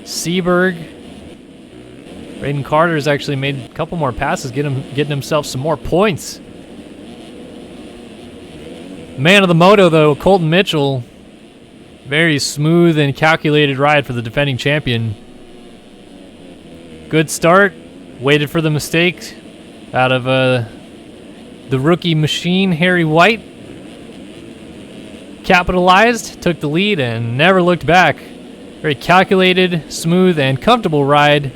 Seaberg. Braden Carter's actually made a couple more passes, getting himself some more points. Man of the moto, though, Colton Mitchell. Very smooth and calculated ride for the defending champion. Good start. Waited for the mistake out of the rookie machine, Harry White. Capitalized, took the lead, and never looked back. Very calculated, smooth, and comfortable ride.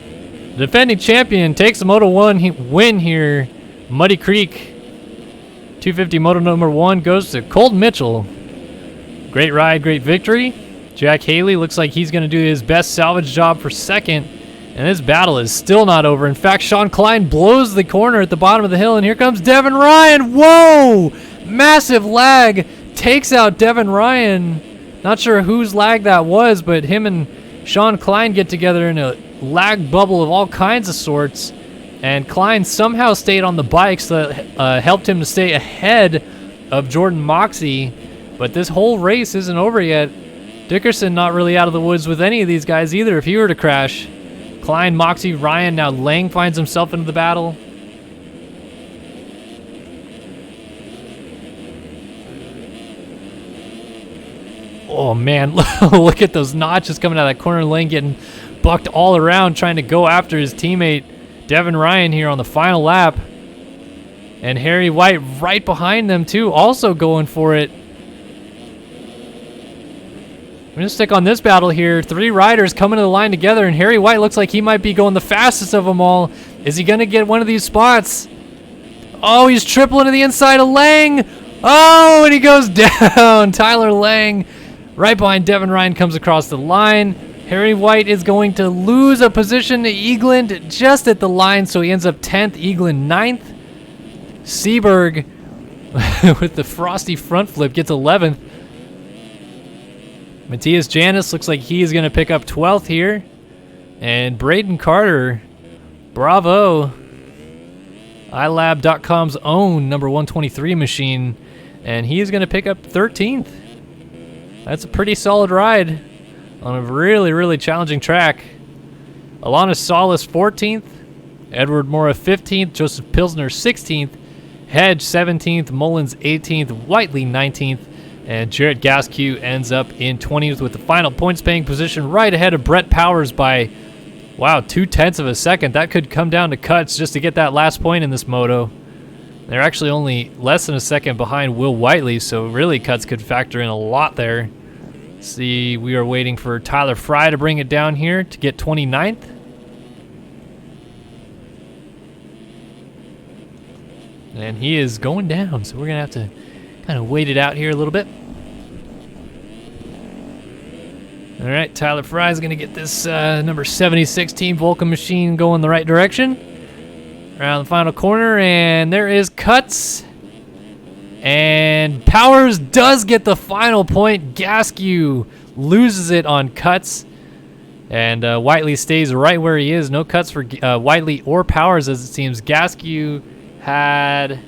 The defending champion takes the Moto 1 win here. Muddy Creek 250 Moto number 1 goes to Colton Mitchell. Great ride, great victory. Jack Haley looks like he's going to do his best salvage job for second. And this battle is still not over. In fact, Sean Klein blows the corner at the bottom of the hill, and here comes Devin Ryan. Whoa! Massive lag. Takes out Devin Ryan. Not sure whose lag that was, but him and Sean Klein get together in a lag bubble of all kinds of sorts. And Klein somehow stayed on the bike, so that helped him to stay ahead of Jordan Moxie. But this whole race isn't over yet. Dickerson not really out of the woods with any of these guys either if he were to crash. Klein, Moxie, Ryan, now Lang finds himself into the battle. Oh man, look at those notches coming out of that corner. Lang getting bucked all around trying to go after his teammate Devin Ryan here on the final lap. And Harry White right behind them too, also going for it. I'm going to stick on this battle here. 3 riders coming to the line together, and Harry White looks like he might be going the fastest of them all. Is he going to get one of these spots? Oh, he's tripling to the inside of Lang. Oh, and he goes down. Tyler Lang right behind Devin Ryan comes across the line. Harry White is going to lose a position to Eagland just at the line, so he ends up 10th, Eagland 9th. Seaberg with the frosty front flip gets 11th. Matthias Janis looks like he is going to pick up 12th here. And Braden Carter, bravo. iLab.com's own number 123 machine. And he is going to pick up 13th. That's a pretty solid ride on a really, really challenging track. Alana Solis 14th. Edward Mora 15th. Joseph Pilsner 16th. Hedge 17th. Mullins 18th. Whiteley 19th. And Jarrett Gaskew ends up in 20th with the final points-paying position right ahead of Brett Powers by, wow, 0.2 of a second. That could come down to cuts just to get that last point in this moto. They're actually only less than a second behind Will Whiteley, so really cuts could factor in a lot there. See, we are waiting for Tyler Fry to bring it down here to get 29th. And he is going down, so we're going to have to kind of wait it out here a little bit. All right, Tyler Fry's going to get this number 76 Team Vulcan machine going the right direction. Around the final corner, and there is Cuts. And Powers does get the final point. Gaskew loses it on Cuts. And Whiteley stays right where he is. No cuts for Whiteley or Powers, as it seems. Gaskew had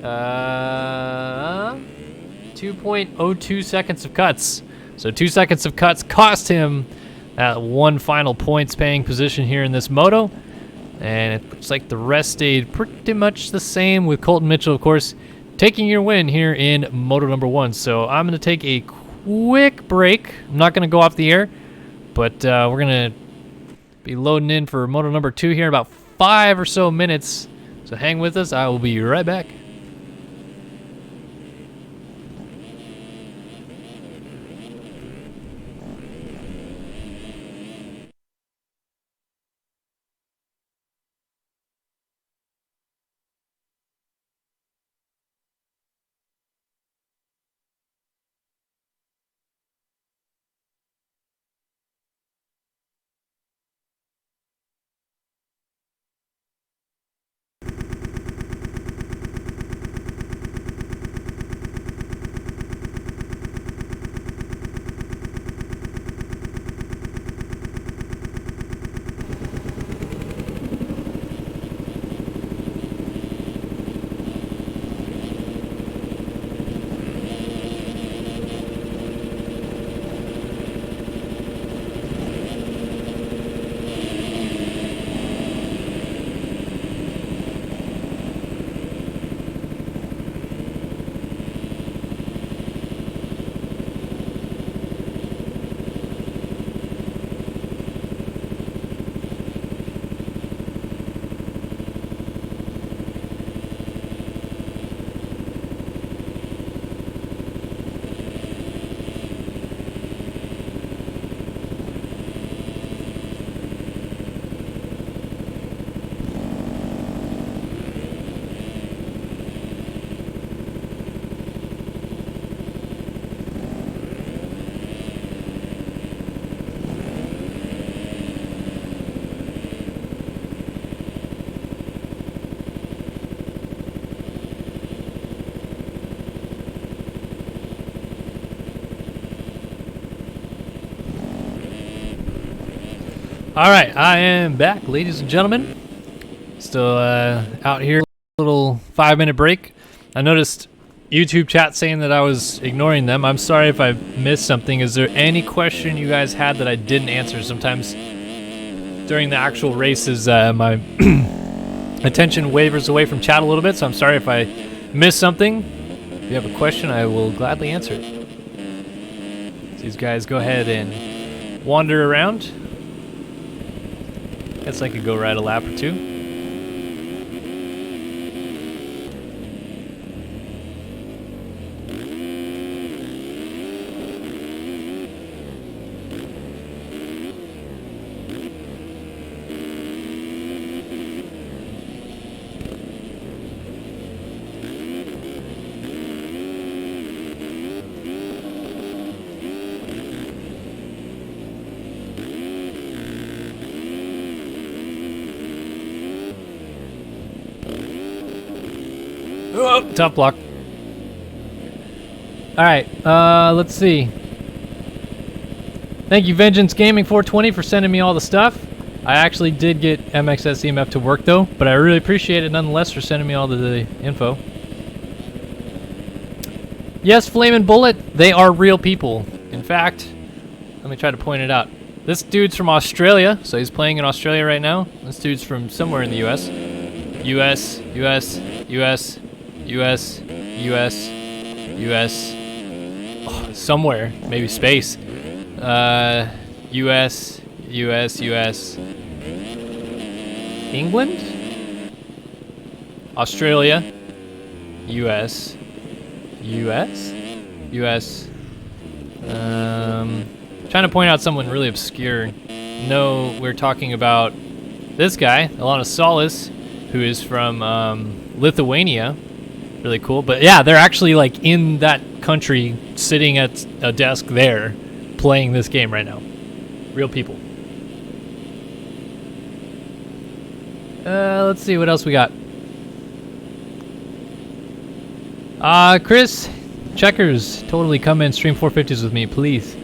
2.02 seconds of cuts. So 2 seconds of cuts cost him that one final points-paying position here in this moto. And it looks like the rest stayed pretty much the same, with Colton Mitchell, of course, taking your win here in moto number 1. So I'm going to take a quick break. I'm not going to go off the air, but we're going to be loading in for moto number 2 here in about 5 or so minutes. So hang with us. I will be right back. All right, I am back, ladies and gentlemen. Still out here, little 5-minute break. I noticed YouTube chat saying that I was ignoring them. I'm sorry if I missed something. Is there any question you guys had that I didn't answer? Sometimes during the actual races, my attention wavers away from chat a little bit, so I'm sorry if I missed something. If you have a question, I will gladly answer it. So these guys go ahead and wander around. Guess I could go ride a lap or two. Oh, top block. Alright, let's see. Thank you, Vengeance Gaming 420, for sending me all the stuff. I actually did get MXS EMF to work, though, but I really appreciate it nonetheless for sending me all the info. Yes, Flamin' Bullet, they are real people. In fact, let me try to point it out. This dude's from Australia, so he's playing in Australia right now. This dude's from somewhere in the US. US, US, US, US, US, US, oh, somewhere, maybe space. US, US, US, England? Australia, US, US, US, trying to point out someone really obscure. No, we're talking about this guy, Alana Solis, who is from Lithuania. Really cool, but yeah, they're actually like in that country, sitting at a desk there, playing this game right now. Real people. Let's see what else we got. Chris, Checkers, totally come in, stream 450s with me, please.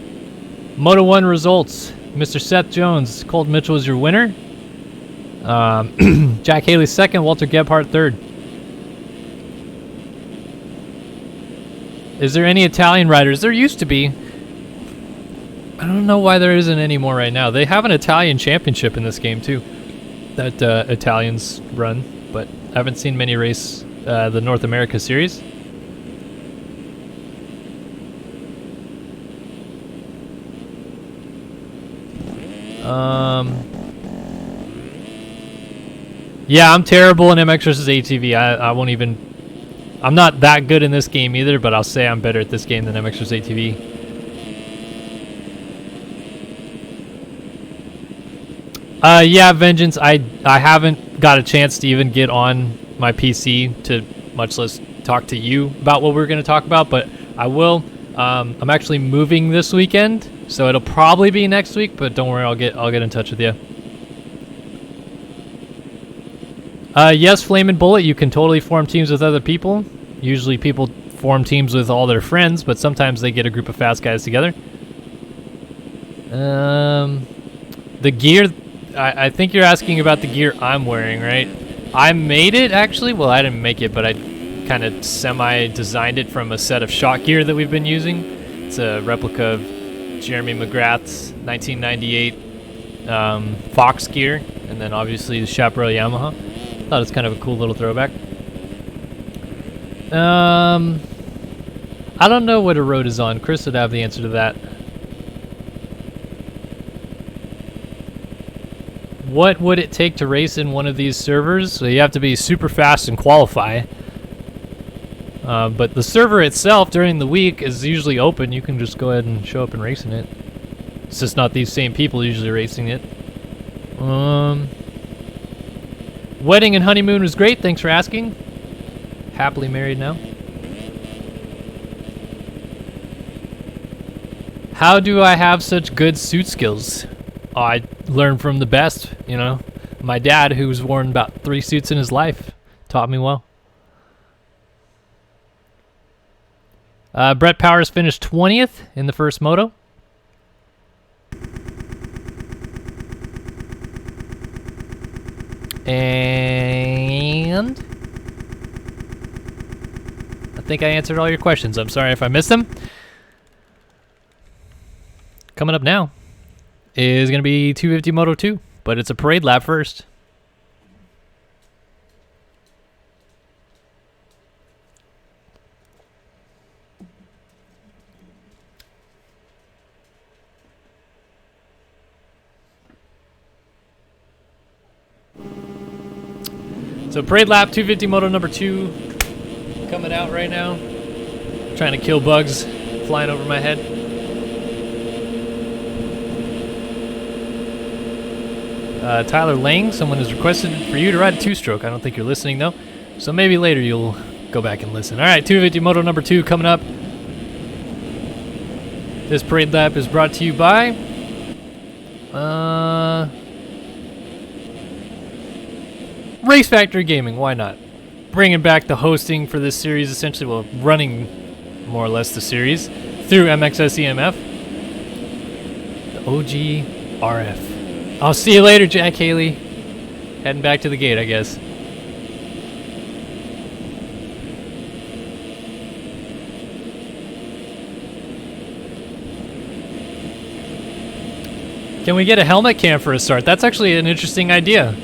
Moto 1 results. Mr. Seth Jones, Colt Mitchell is your winner. Jack Haley second, Walter Gebhardt third. Is there any Italian riders? There used to be. I don't know why there isn't any more right now. They have an Italian championship in this game too, that Italians run, but I haven't seen many race the North America series. Yeah, I'm terrible in MX versus ATV. I won't even... I'm not that good in this game either, but I'll say I'm better at this game than MX versus ATV. Yeah, Vengeance, I haven't got a chance to even get on my PC to much less talk to you about what we're going to talk about, but I will. I'm actually moving this weekend, so it'll probably be next week, but don't worry, I'll get in touch with you. Yes, Flamin' Bullet, you can totally form teams with other people. Usually people form teams with all their friends, but sometimes they get a group of fast guys together. The gear, I think you're asking about the gear I'm wearing, right? I made it, actually. Well, I didn't make it, but I kind of semi-designed it from a set of shot gear that we've been using. It's a replica of Jeremy McGrath's 1998 Fox gear, and then obviously the Chaparral Yamaha. Thought it's kind of a cool little throwback. I don't know what a road is on. Chris would have the answer to that. What would it take to race in one of these servers? So you have to be super fast and qualify. But the server itself during the week is usually open. You can just go ahead and show up and race in it. It's just not these same people usually racing it. Wedding and honeymoon was great. Thanks for asking. Happily married now. How do I have such good suit skills? Oh, I learned from the best, you know. My dad, who's worn about 3 suits in his life, taught me well. Brett Powers finished 20th in the first moto. And I think I answered all your questions. I'm sorry if I missed them. Coming up now is going to be 250 Moto 2, but it's a parade lap first. So parade lap 250 Moto number 2 coming out right now. Trying to kill bugs flying over my head. Tyler Lang, someone has requested for you to ride a 2-stroke. I don't think you're listening though, so maybe later you'll go back and listen. All right, 250 Moto number 2 coming up. This parade lap is brought to you by Race Factory Gaming. Why not? Bringing back the hosting for this series, essentially, well, running more or less the series through MXS EMF. The OG RF. I'll see you later, Jack Haley. Heading back to the gate, I guess. Can we get a helmet cam for a start? That's actually an interesting idea.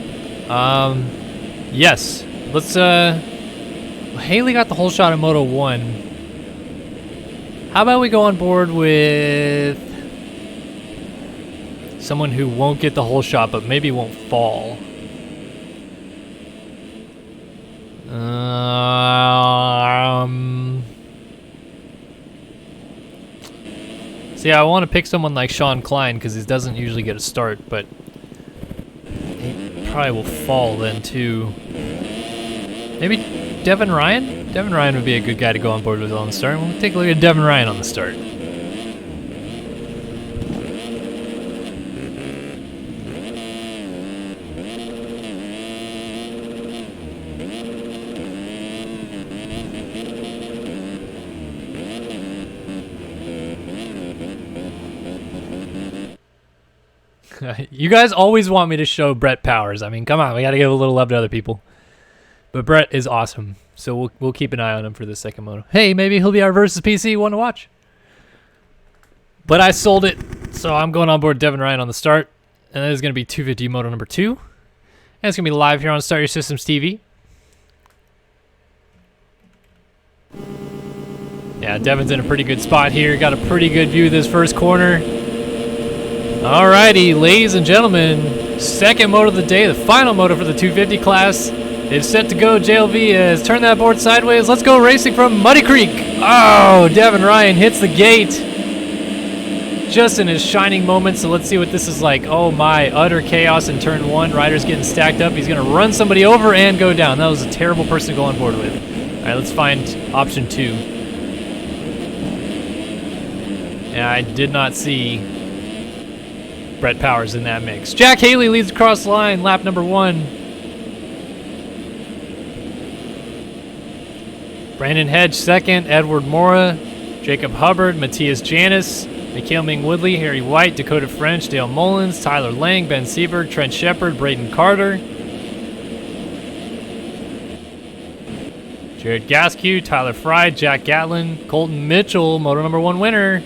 Yes. Let's, Haley got the whole shot in Moto 1. How about we go on board with someone who won't get the whole shot, but maybe won't fall. See, I want to pick someone like Sean Klein because he doesn't usually get a start, but he probably will fall then too. Maybe Devin Ryan? Devin Ryan would be a good guy to go on board with on the start. We'll take a look at Devin Ryan on the start. You guys always want me to show Brett Powers. I mean, come on, we got to give a little love to other people. But Brett is awesome, so we'll keep an eye on him for the second moto. Hey, maybe he'll be our versus PC one to watch. But I sold it, so I'm going on board Devin Ryan on the start. And that is going to be 250 moto number 2. And it's going to be live here on Start Your Systems TV. Yeah, Devin's in a pretty good spot here. Got a pretty good view of this first corner. Alrighty, ladies and gentlemen, second moto of the day, the final moto for the 250 class. It's set to go. JLV has turned that board sideways. Let's go racing from Muddy Creek. Oh, Devin Ryan hits the gate just in his shining moment. So let's see what this is like. Oh my, utter chaos in turn 1. Riders getting stacked up. He's going to run somebody over and go down. That was a terrible person to go on board with. All right, let's find option 2. Yeah, I did not see Brett Powers in that mix. Jack Haley leads across the line, lap number 1. Brandon Hedge second, Edward Mora, Jacob Hubbard, Matthias Janis, Mikhail Ming Woodley, Harry White, Dakota French, Dale Mullins, Tyler Lang, Ben Seberg, Trent Shepard, Braden Carter, Jared Gaskew, Tyler Fry, Jack Gatlin, Colton Mitchell, moto number 1 winner,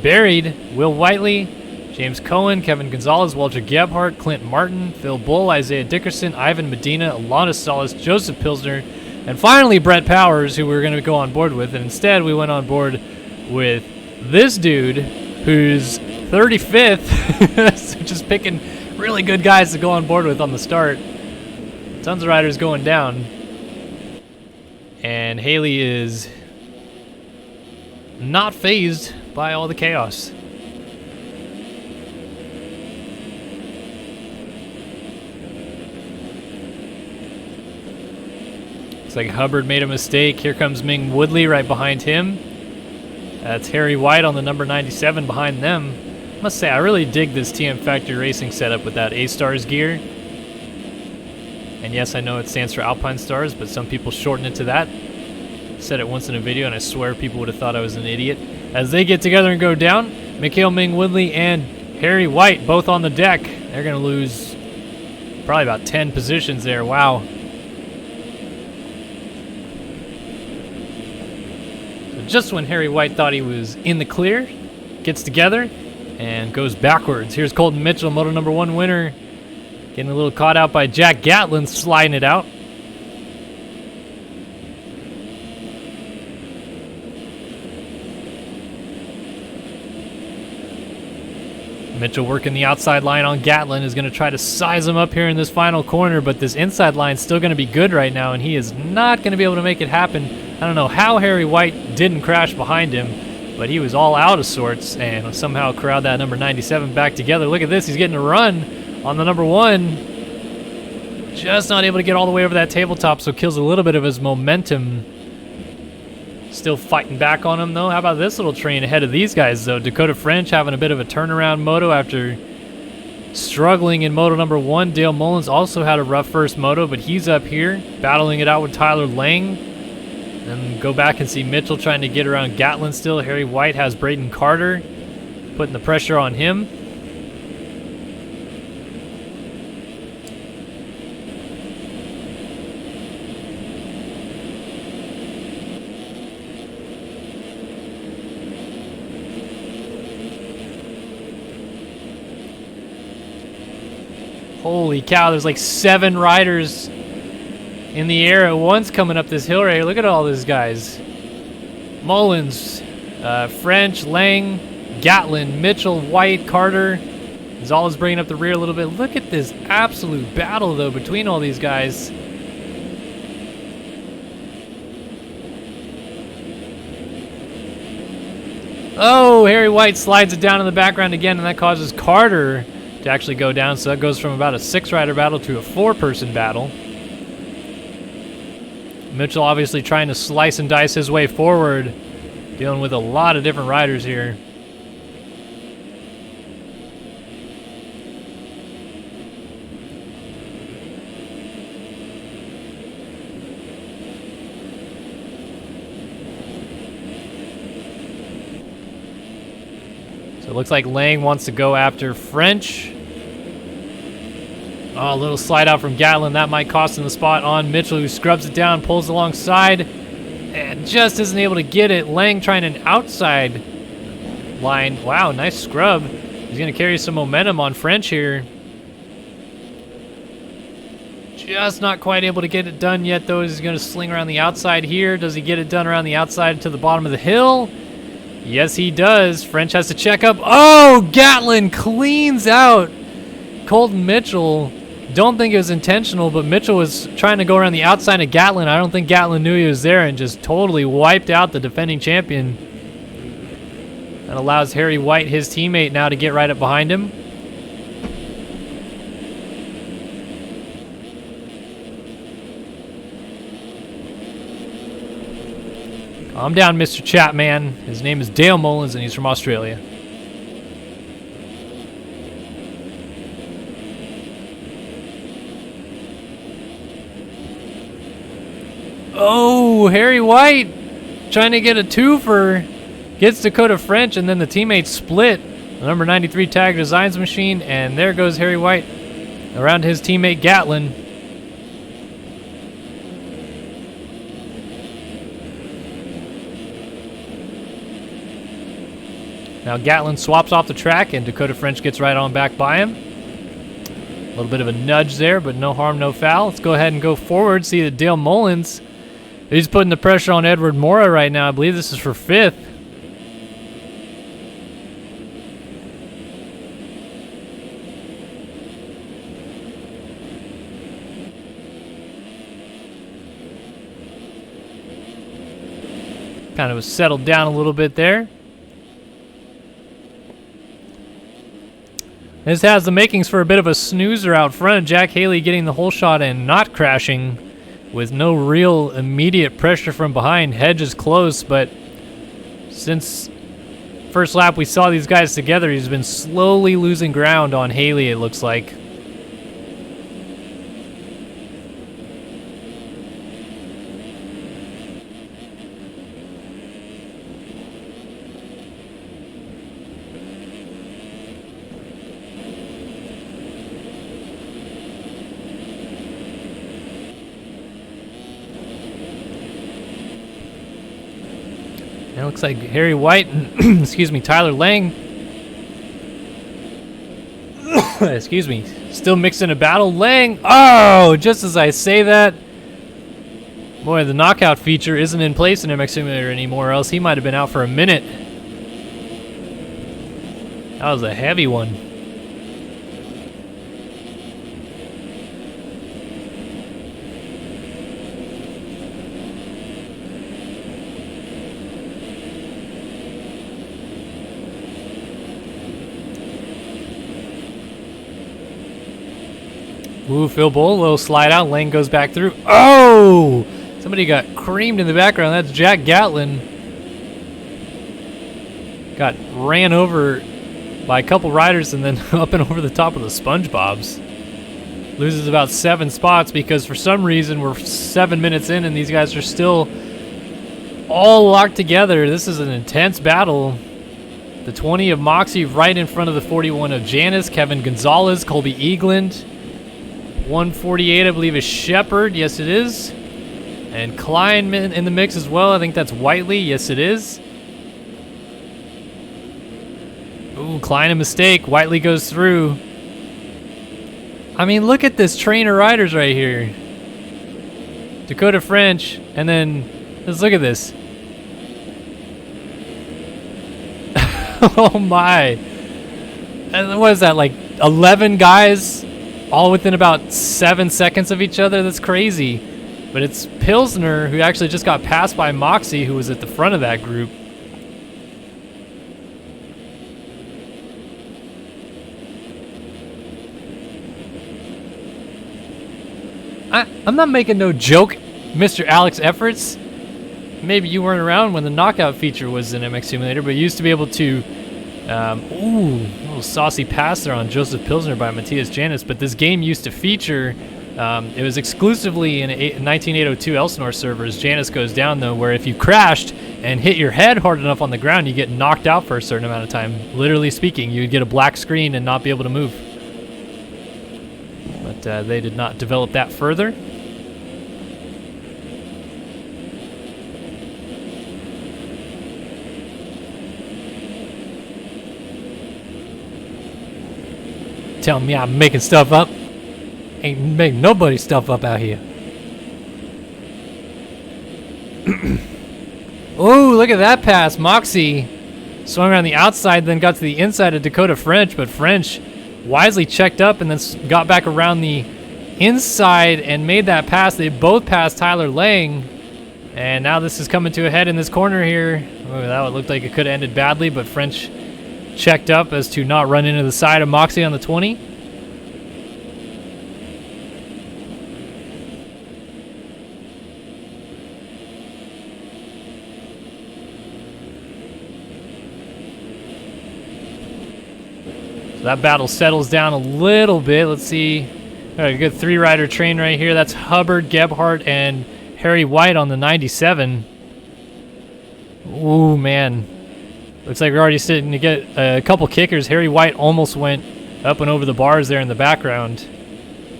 Buried, Will Whiteley, James Cohen, Kevin Gonzalez, Walter Gebhardt, Clint Martin, Phil Bull, Isaiah Dickerson, Ivan Medina, Alana Solis, Joseph Pilsner, and finally Brett Powers, who we were going to go on board with. And instead, we went on board with this dude, who's 35th, so just picking really good guys to go on board with on the start. Tons of riders going down. And Haley is not fazed by all the chaos. Looks like Hubbard made a mistake. Here comes Ming Woodley right behind him. That's Harry White on the number 97 behind them. I must say, I really dig this TM Factory Racing setup with that A-Stars gear. And yes, I know it stands for Alpine Stars, but some people shorten it to that. Said it once in a video, and I swear people would have thought I was an idiot. As they get together and go down, Mikhail Ming Woodley and Harry White both on the deck. They're going to lose probably about 10 positions there. Wow. Just when Harry White thought he was in the clear, gets together and goes backwards. Here's Colton Mitchell, moto number 1 winner, getting a little caught out by Jack Gatlin, sliding it out. Mitchell working the outside line on Gatlin, is going to try to size him up here in this final corner, but this inside line is still going to be good right now, and he is not going to be able to make it happen. I don't know how Harry White didn't crash behind him, but he was all out of sorts and somehow corralled that number 97 back together. Look at this. He's getting a run on the number 1. Just not able to get all the way over that tabletop, so kills a little bit of his momentum. Still fighting back on him, though. How about this little train ahead of these guys, though? Dakota French having a bit of a turnaround moto after struggling in moto number 1. Dale Mullins also had a rough first moto, but he's up here battling it out with Tyler Lang. Then go back and see Mitchell trying to get around Gatlin still. Harry White has Braden Carter putting the pressure on him. Holy cow, there's like 7 riders in the air at once coming up this hill right here. Look at all these guys. Mullins, French, Lang, Gatlin, Mitchell, White, Carter. Zala's bringing up the rear a little bit. Look at this absolute battle, though, between all these guys. Oh, Harry White slides it down in the background again, and that causes Carter to actually go down. So that goes from about a 6-rider battle to a 4-person battle. Mitchell obviously trying to slice and dice his way forward, dealing with a lot of different riders here. So it looks like Lang wants to go after French. Oh, a little slide out from Gatlin. That might cost him the spot on Mitchell, who scrubs it down, pulls alongside, and just isn't able to get it. Lang trying an outside line. Wow, nice scrub. He's going to carry some momentum on French here. Just not quite able to get it done yet, though. He's going to sling around the outside here. Does he get it done around the outside to the bottom of the hill? Yes, he does. French has to check up. Oh, Gatlin cleans out Colton Mitchell. Don't think it was intentional, but Mitchell was trying to go around the outside of Gatlin. I don't think Gatlin knew he was there and just totally wiped out the defending champion. That allows Harry White, his teammate, now to get right up behind him. Calm down, Mr. Chapman. His name is Dale Mullins, and he's from Australia. Oh, Harry White trying to get a twofer. Gets Dakota French, and then the teammates split. The number 93 tag designs machine, and there goes Harry White around his teammate Gatlin. Now Gatlin swaps off the track, and Dakota French gets right on back by him. A little bit of a nudge there, but no harm, no foul. Let's go ahead and go forward. See that Dale Mullins, he's putting the pressure on Edward Mora right now. I believe this is for 5th. Kind of settled down a little bit there. This has the makings for a bit of a snoozer out front. Jack Haley getting the whole shot and not crashing with no real immediate pressure from behind. Hedge is close, but since first lap we saw these guys together, he's been slowly losing ground on Haley, it looks like. It looks like Harry White and excuse me, Tyler Lang excuse me, still mixed in a battle. Lang, oh, just as I say that, boy, the knockout feature isn't in place in MX Simulator anymore, else he might have been out for a minute. That was a heavy one. Ooh, Phil Bull, a little slide out. Lane goes back through. Oh! Somebody got creamed in the background. That's Jack Gatlin. Got ran over by a couple riders and then up and over the top of the SpongeBobs. Loses about 7 spots because for some reason we're 7 minutes in and these guys are still all locked together. This is an intense battle. The 20 of Moxie right in front of the 41 of Janice. Kevin Gonzalez, Colby Eagland. 148, I believe, is Shepard. Yes, it is. And Klein in the mix as well. I think that's Whiteley. Yes, it is. Ooh, Klein a mistake. Whiteley goes through. I mean, look at this train of riders right here. Dakota French, and then let's look at this. Oh my. And what is that, like 11 guys all within about 7 seconds of each other? That's crazy. But it's Pilsner who actually just got passed by Moxie, who was at the front of that group. I'm not making no joke, Mr. Alex Efforts. Maybe you weren't around when the knockout feature was in MX Simulator, but you used to be able to ooh, a little saucy pass there on Joseph Pilsner by Matthias Janis, but this game used to feature, it was exclusively in 19802 Elsinore servers. Janis goes down, though, where if you crashed and hit your head hard enough on the ground, you get knocked out for a certain amount of time. Literally speaking, you would get a black screen and not be able to move. But but they did not develop that further. Tell me I'm making stuff up. Ain't making nobody stuff up out here. Oh, look at that pass. Moxie swung around the outside, then got to the inside of Dakota French, but French wisely checked up and then got back around the inside and made that pass. They both passed Tyler Lang, and now this is coming to a head in this corner here. Oh, that looked like it could have ended badly, but French checked up as to not run into the side of Moxie on the 20. So that battle settles down a little bit. Let's see. All right, a good three-rider train right here. That's Hubbard, Gebhardt, and Harry White on the 97. Ooh, man. Looks like we're already sitting to get a couple kickers. Harry White almost went up and over the bars there in the background.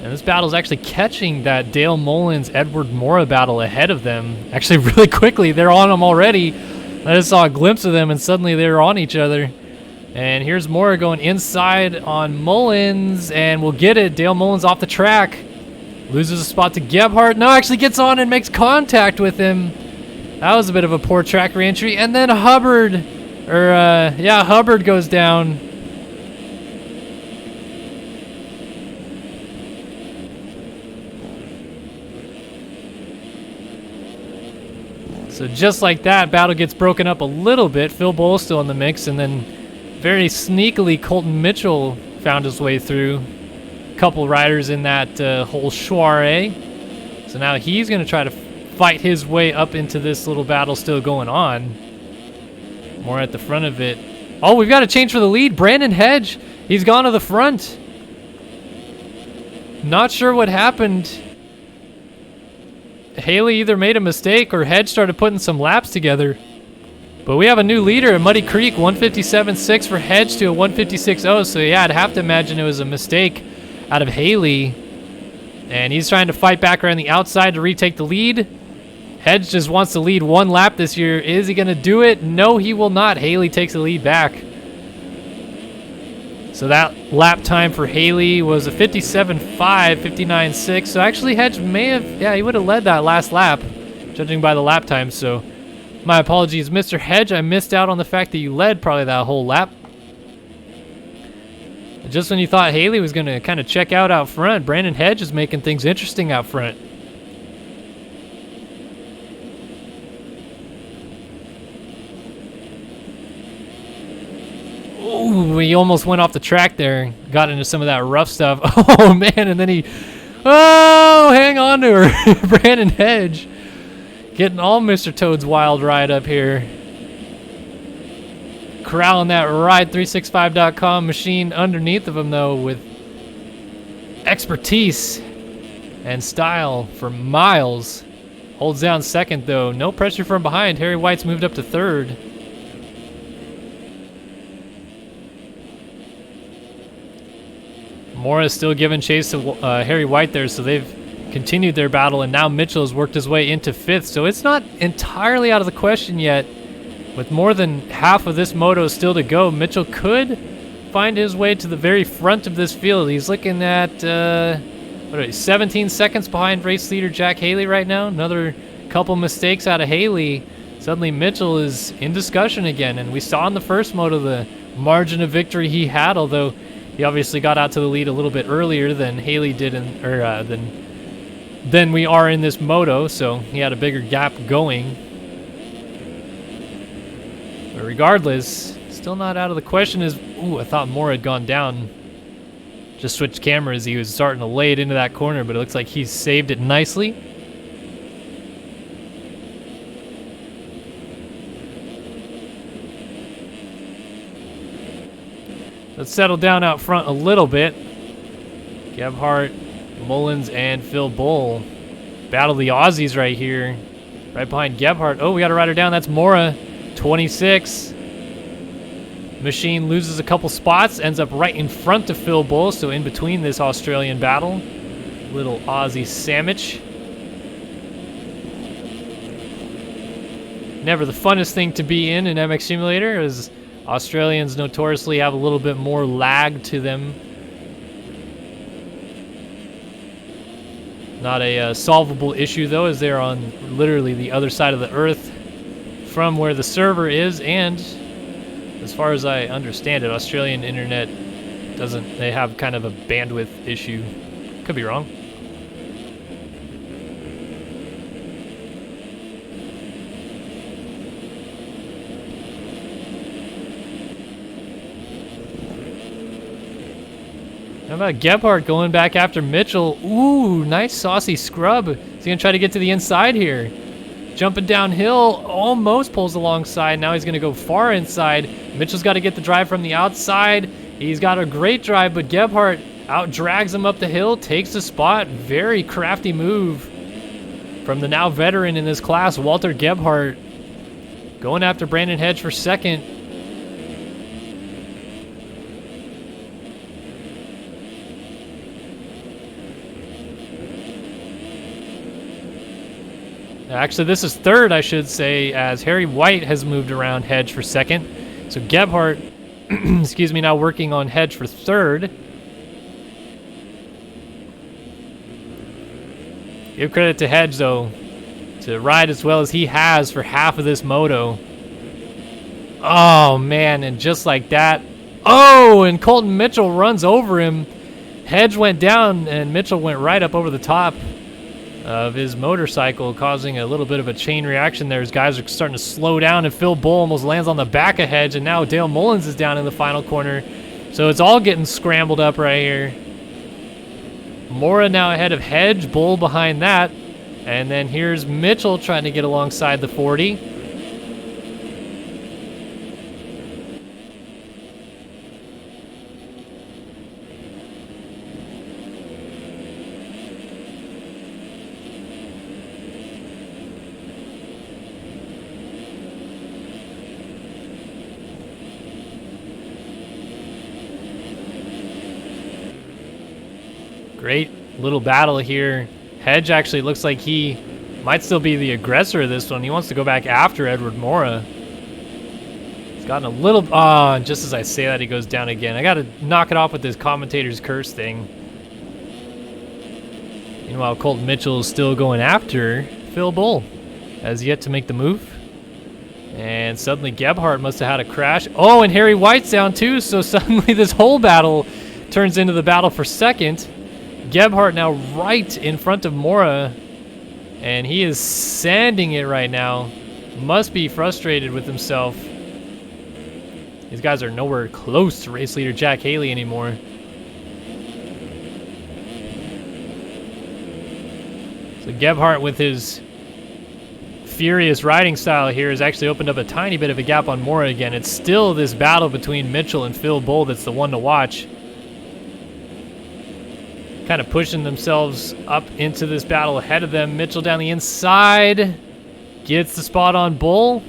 And this battle's actually catching that Dale Mullins, Edward Mora battle ahead of them. Actually, really quickly. They're on them already. I just saw a glimpse of them, and suddenly they were on each other. And here's Mora going inside on Mullins, and we'll get it. Dale Mullins off the track. Loses a spot to Gebhardt. No, actually gets on and makes contact with him. That was a bit of a poor track reentry. And then Hubbard, Hubbard goes down. So just like that, battle gets broken up a little bit. Phil Bull still in the mix, and then very sneakily Colton Mitchell found his way through. A couple riders in that whole soiree. So now he's going to try to fight his way up into this little battle still going on. More at the front of it. Oh, we've got a change for the lead. Brandon Hedge, he's gone to the front. Not sure what happened. Haley either made a mistake or Hedge started putting some laps together. But we have a new leader at Muddy Creek, 157.6 for Hedge to a 156.0. So yeah, I'd have to imagine it was a mistake out of Haley. And he's trying to fight back around the outside to retake the lead. Hedge just wants to lead one lap this year. Is he going to do it? No, he will not. Haley takes the lead back. So that lap time for Haley was a 57.5, 59.6. So actually Hedge may have, yeah, he would have led that last lap, judging by the lap time. So my apologies, Mr. Hedge. I missed out on the fact that you led probably that whole lap. Just when you thought Haley was going to kind of check out front, Brandon Hedge is making things interesting out front. Ooh, he almost went off the track there. Got into some of that rough stuff. Oh, man, and then he... Oh, hang on to her. Brandon Hedge. Getting all Mr. Toad's wild ride up here. Corralling that Ride365.com machine underneath of him, though, with expertise and style for miles. Holds down second, though. No pressure from behind. Harry White's moved up to third. Mora's still giving chase to Harry White there, so they've continued their battle, and now Mitchell has worked his way into fifth. So it's not entirely out of the question yet. With more than half of this moto still to go, Mitchell could find his way to the very front of this field. He's looking at 17 seconds behind race leader Jack Haley right now. Another couple mistakes out of Haley. Suddenly Mitchell is in discussion again, and we saw in the first moto the margin of victory he had, although he obviously got out to the lead a little bit earlier than Haley did, than we are in this moto, so he had a bigger gap going. But regardless, still not out of the question. Ooh, I thought Moore had gone down. Just switched cameras. He was starting to lay it into that corner, but it looks like he's saved it nicely. Let's settle down out front a little bit. Gebhardt, Mullins, and Phil Bull. Battle the Aussies right here. Right behind Gebhardt. Oh, we got a rider down. That's Mora, 26. Machine loses a couple spots. Ends up right in front of Phil Bull, so in between this Australian battle. Little Aussie sandwich. Never the funnest thing to be in an MX Simulator, as Australians notoriously have a little bit more lag to them. Not a solvable issue though, as they're on literally the other side of the earth from where the server is, and as far as I understand it, Australian internet they have kind of a bandwidth issue. Could be wrong. How about Gebhardt going back after Mitchell? Ooh, nice saucy scrub. He's gonna try to get to the inside here. Jumping downhill, almost pulls alongside. Now he's gonna go far inside. Mitchell's got to get the drive from the outside. He's got a great drive, but Gebhardt out drags him up the hill, takes the spot. Very crafty move from the now veteran in this class, Walter Gebhardt. Going after Brandon Hedge for second. Actually, this is third, I should say, as Harry White has moved around Hedge for second. So Gebhardt, excuse me, now working on Hedge for third. Give credit to Hedge, though, to ride as well as he has for half of this moto. Oh, man, and just like that. Oh, and Colton Mitchell runs over him. Hedge went down, and Mitchell went right up over the top of his motorcycle, causing a little bit of a chain reaction there as guys are starting to slow down, and Phil Bull almost lands on the back of Hedge, and now Dale Mullins is down in the final corner. So it's all getting scrambled up right here. Mora now ahead of Hedge, Bull behind that, and then here's Mitchell trying to get alongside the 40. Great little battle here. Hedge actually looks like he might still be the aggressor of this one. He wants to go back after Edward Mora. He's gotten a little... and just as I say that, he goes down again. I got to knock it off with this commentator's curse thing. Meanwhile, Colton Mitchell is still going after Phil Bull. Has yet to make the move. And suddenly Gebhardt must have had a crash. Oh, and Harry White's down too, so suddenly this whole battle turns into the battle for second. Gebhardt now right in front of Mora, and he is sanding it right now. Must be frustrated with himself. These guys are nowhere close to race leader Jack Haley anymore. So Gebhardt, with his furious riding style here, has actually opened up a tiny bit of a gap on Mora again. It's still this battle between Mitchell and Phil Bull that's the one to watch. Kind of pushing themselves up into this battle ahead of them. Mitchell down the inside, gets the spot on Bull,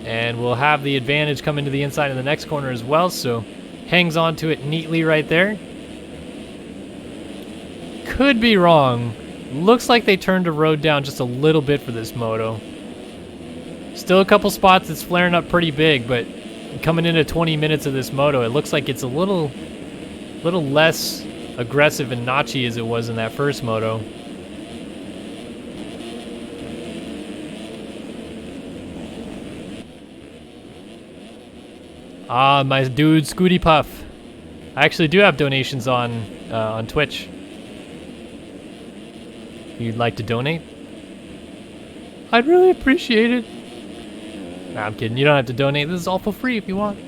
and will have the advantage come into the inside in the next corner as well, so hangs on to it neatly right there. Could be wrong. Looks like they turned the road down just a little bit for this moto. Still a couple spots that's flaring up pretty big, but coming into 20 minutes of this moto, it looks like it's a little less aggressive and notchy as it was in that first moto. Ah, my dude Scooty Puff. I actually do have donations on Twitch. If you'd like to donate, I'd really appreciate it. Nah, I'm kidding. You don't have to donate. This is all for free if you want.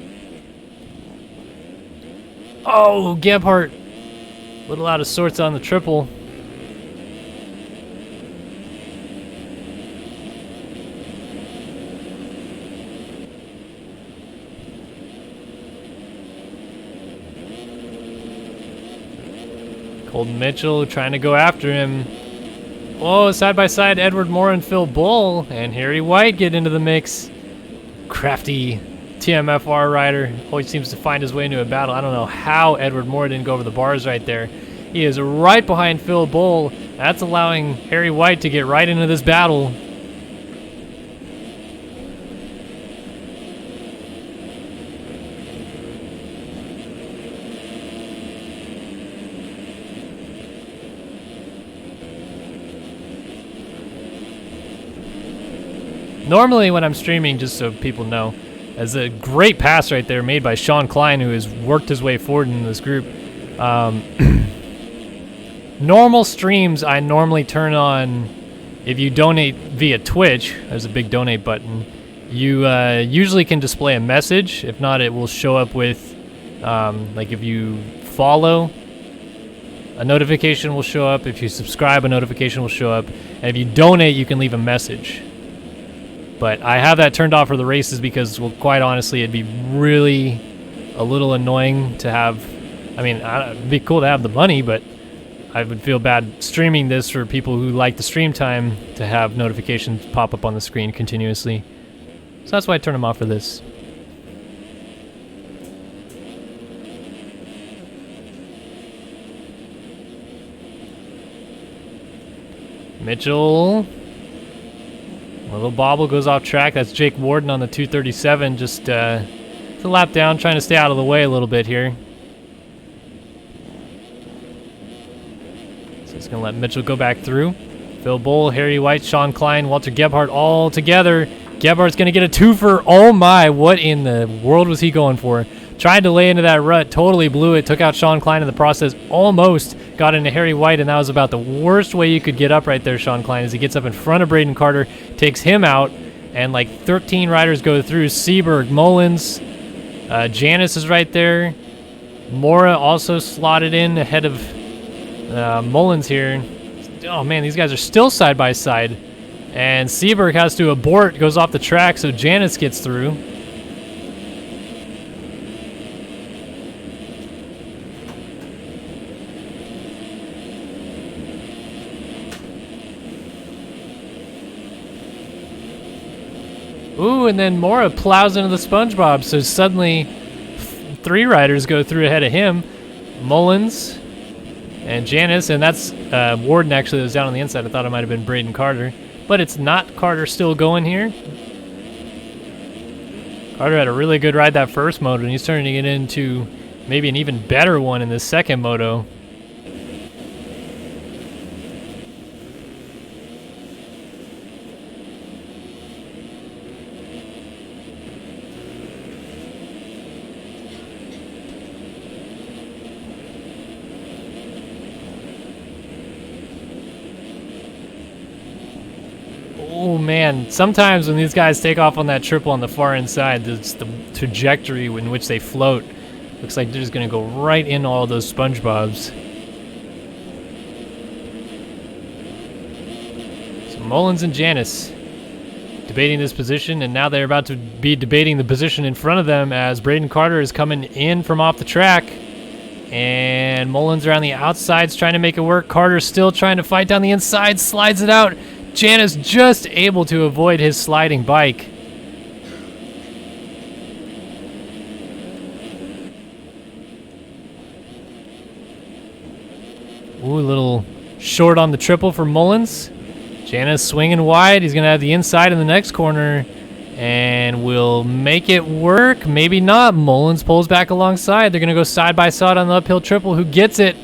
Oh, Gebhardt. A little out of sorts on the triple. Colton Mitchell trying to go after him. Oh, side by side, Edward Moore and Phil Bull, and Harry White get into the mix. Crafty TMFR rider always seems to find his way into a battle. I don't know how Edward Moore didn't go over the bars right there. He is right behind Phil Bull. That's allowing Harry White to get right into this battle. Normally when I'm streaming, just so people know, there's a great pass right there made by Sean Klein, who has worked his way forward in this group. Normal streams, I normally turn on, if you donate via Twitch, there's a big donate button, you usually can display a message. If not, it will show up with, like if you follow, a notification will show up. If you subscribe, a notification will show up. And if you donate, you can leave a message. But I have that turned off for the races because, well, quite honestly, it'd be really a little annoying to have. I mean, it'd be cool to have the money, but I would feel bad streaming this for people who like the stream time to have notifications pop up on the screen continuously. So that's why I turn them off for this. Mitchell. A little bobble goes off track. That's Jake Warden on the 237. Just a lap down, trying to stay out of the way a little bit here. So it's going to let Mitchell go back through. Phil Bull, Harry White, Sean Klein, Walter Gebhardt all together. Gebhardt's going to get a twofer. Oh my, what in the world was he going for? Tried to lay into that rut, totally blew it, took out Sean Klein in the process, almost got into Harry White, and that was about the worst way you could get up right there, Sean Klein, as he gets up in front of Braden Carter, takes him out, and like 13 riders go through. Seberg, Mullins, Janice is right there. Mora also slotted in ahead of Mullins here. Oh man, these guys are still side by side. And Seberg has to abort, goes off the track, so Janice gets through. Ooh, and then Mora plows into the SpongeBob, so suddenly 3 riders go through ahead of him. Mullins and Janice, and that's Warden actually that was down on the inside. I thought it might have been Braden Carter, but it's not. Carter still going here. Carter had a really good ride that first moto, and he's turning to get into maybe an even better one in this second moto. Oh man, sometimes when these guys take off on that triple on the far inside, it's the trajectory in which they float. Looks like they're just going to go right into all those SpongeBobs. So Mullins and Janice debating this position, and now they're about to be debating the position in front of them as Braden Carter is coming in from off the track. And Mullins around the outsides trying to make it work. Carter's still trying to fight down the inside, slides it out. Janice just able to avoid his sliding bike. Ooh, a little short on the triple for Mullins. Janice swinging wide. He's going to have the inside in the next corner and will make it work. Maybe not. Mullins pulls back alongside. They're going to go side by side on the uphill triple. Who gets it?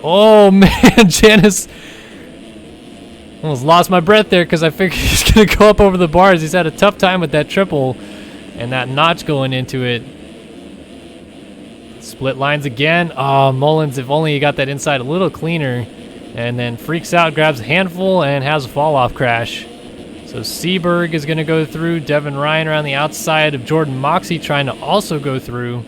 Oh, man. Janice almost lost my breath there because I figured he's going to go up over the bars. He's had a tough time with that triple and that notch going into it. Split lines again. Oh, Mullins, if only he got that inside a little cleaner. And then freaks out, grabs a handful, and has a fall-off crash. So Seberg is going to go through. Devin Ryan around the outside of Jordan Moxie trying to also go through.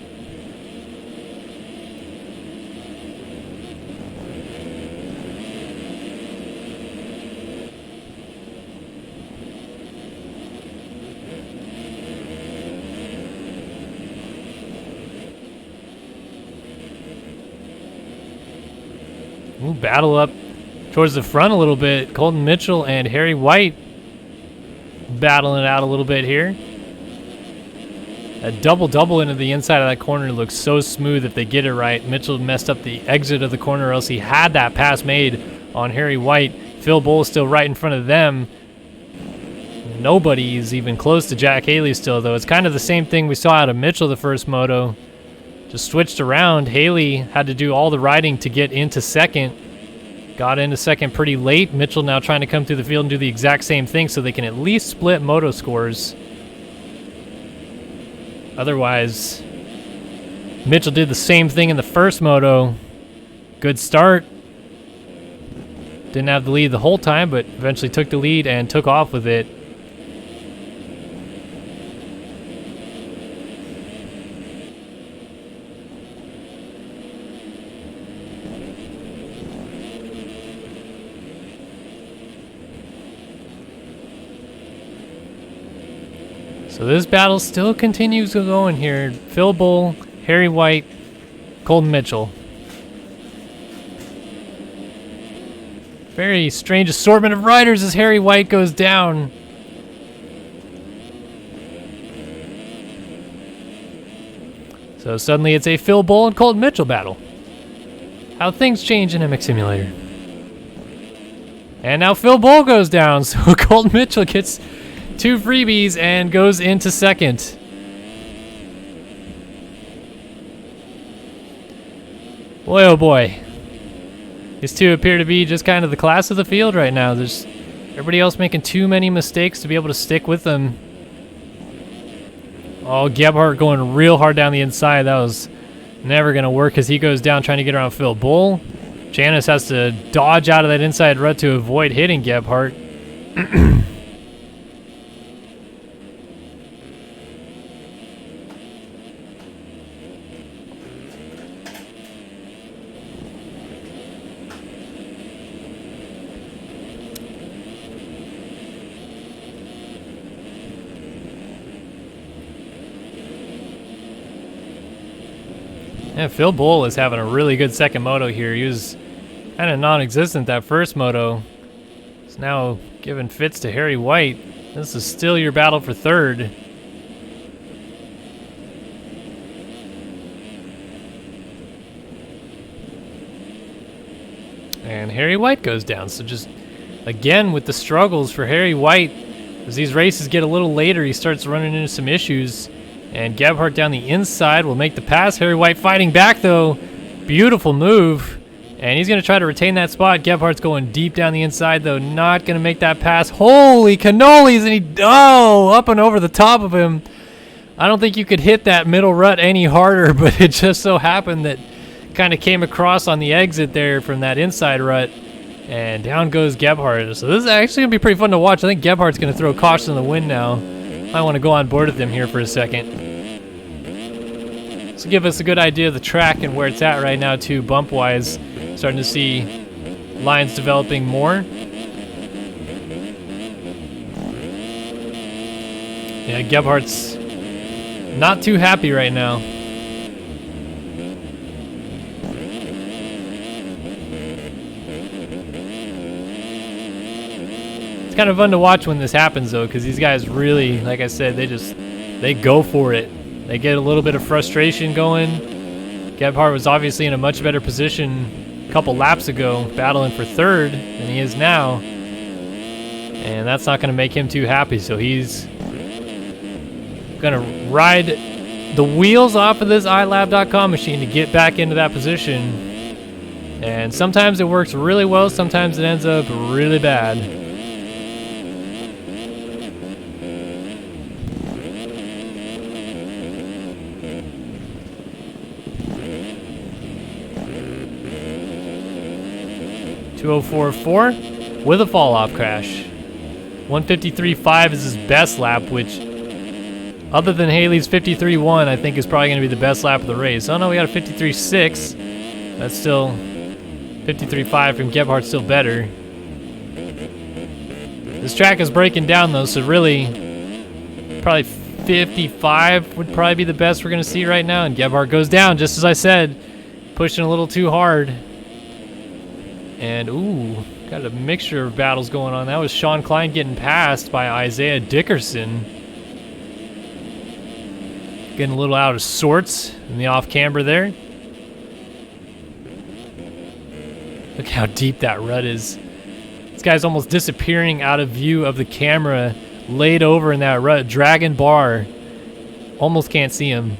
Ooh, battle up towards the front a little bit. Colton Mitchell and Harry White battling it out a little bit here. A double-double into the inside of that corner looks so smooth if they get it right. Mitchell messed up the exit of the corner, or else he had that pass made on Harry White. Phil Bull is still right in front of them. Nobody's even close to Jack Haley still, though. It's kind of the same thing we saw out of Mitchell the first moto. Just switched around. Haley had to do all the riding to get into second. Got into second pretty late. Mitchell now trying to come through the field and do the exact same thing so they can at least split moto scores. Otherwise, Mitchell did the same thing in the first moto. Good start. Didn't have the lead the whole time, but eventually took the lead and took off with it. So this battle still continues to go in here. Phil Bull, Harry White, Colton Mitchell. Very strange assortment of riders as Harry White goes down. So suddenly it's a Phil Bull and Colton Mitchell battle. How things change in MX Simulator. And now Phil Bull goes down, so Colton Mitchell gets 2 freebies and goes into second. Boy, oh boy. These two appear to be just kind of the class of the field right now. There's everybody else making too many mistakes to be able to stick with them. Oh, Gebhardt going real hard down the inside. That was never going to work as he goes down trying to get around Phil Bull. Janice has to dodge out of that inside rut to avoid hitting Gebhardt. Yeah, Phil Bull is having a really good second moto here. He was kind of non-existent that first moto. He's now giving fits to Harry White. This is still your battle for third. And Harry White goes down. So just, again, with the struggles for Harry White, as these races get a little later, he starts running into some issues. And Gebhardt down the inside will make the pass. Harry White fighting back, though. Beautiful move. And he's going to try to retain that spot. Gebhardt's going deep down the inside, though. Not going to make that pass. Holy cannolis! And he, up and over the top of him. I don't think you could hit that middle rut any harder, but it just so happened that kind of came across on the exit there from that inside rut. And down goes Gebhardt. So this is actually going to be pretty fun to watch. I think Gebhardt's going to throw caution in the wind now. I want to go on board with them here for a second. So give us a good idea of the track and where it's at right now too, bump-wise. Starting to see lines developing more. Yeah, Gebhardt's not too happy right now. It's kind of fun to watch when this happens though, because these guys really, like I said, they go for it. They get a little bit of frustration going. Gebhardt was obviously in a much better position a couple laps ago, battling for third than he is now. And that's not going to make him too happy, so he's going to ride the wheels off of this iLab.com machine to get back into that position. And sometimes it works really well, sometimes it ends up really bad. .204.4 with a fall-off crash. 153.5 is his best lap, which, other than Haley's 53.1, I think is probably going to be the best lap of the race. Oh no, we got a 53.6. That's still 53.5 from Gebhardt, still better. This track is breaking down though, so really, probably 55 would probably be the best we're going to see right now. And Gebhardt goes down, just as I said, pushing a little too hard. And, ooh, got a mixture of battles going on. That was Sean Klein getting passed by Isaiah Dickerson. Getting a little out of sorts in the off camber there. Look how deep that rut is. This guy's almost disappearing out of view of the camera, laid over in that rut. Dragon bar. Almost can't see him.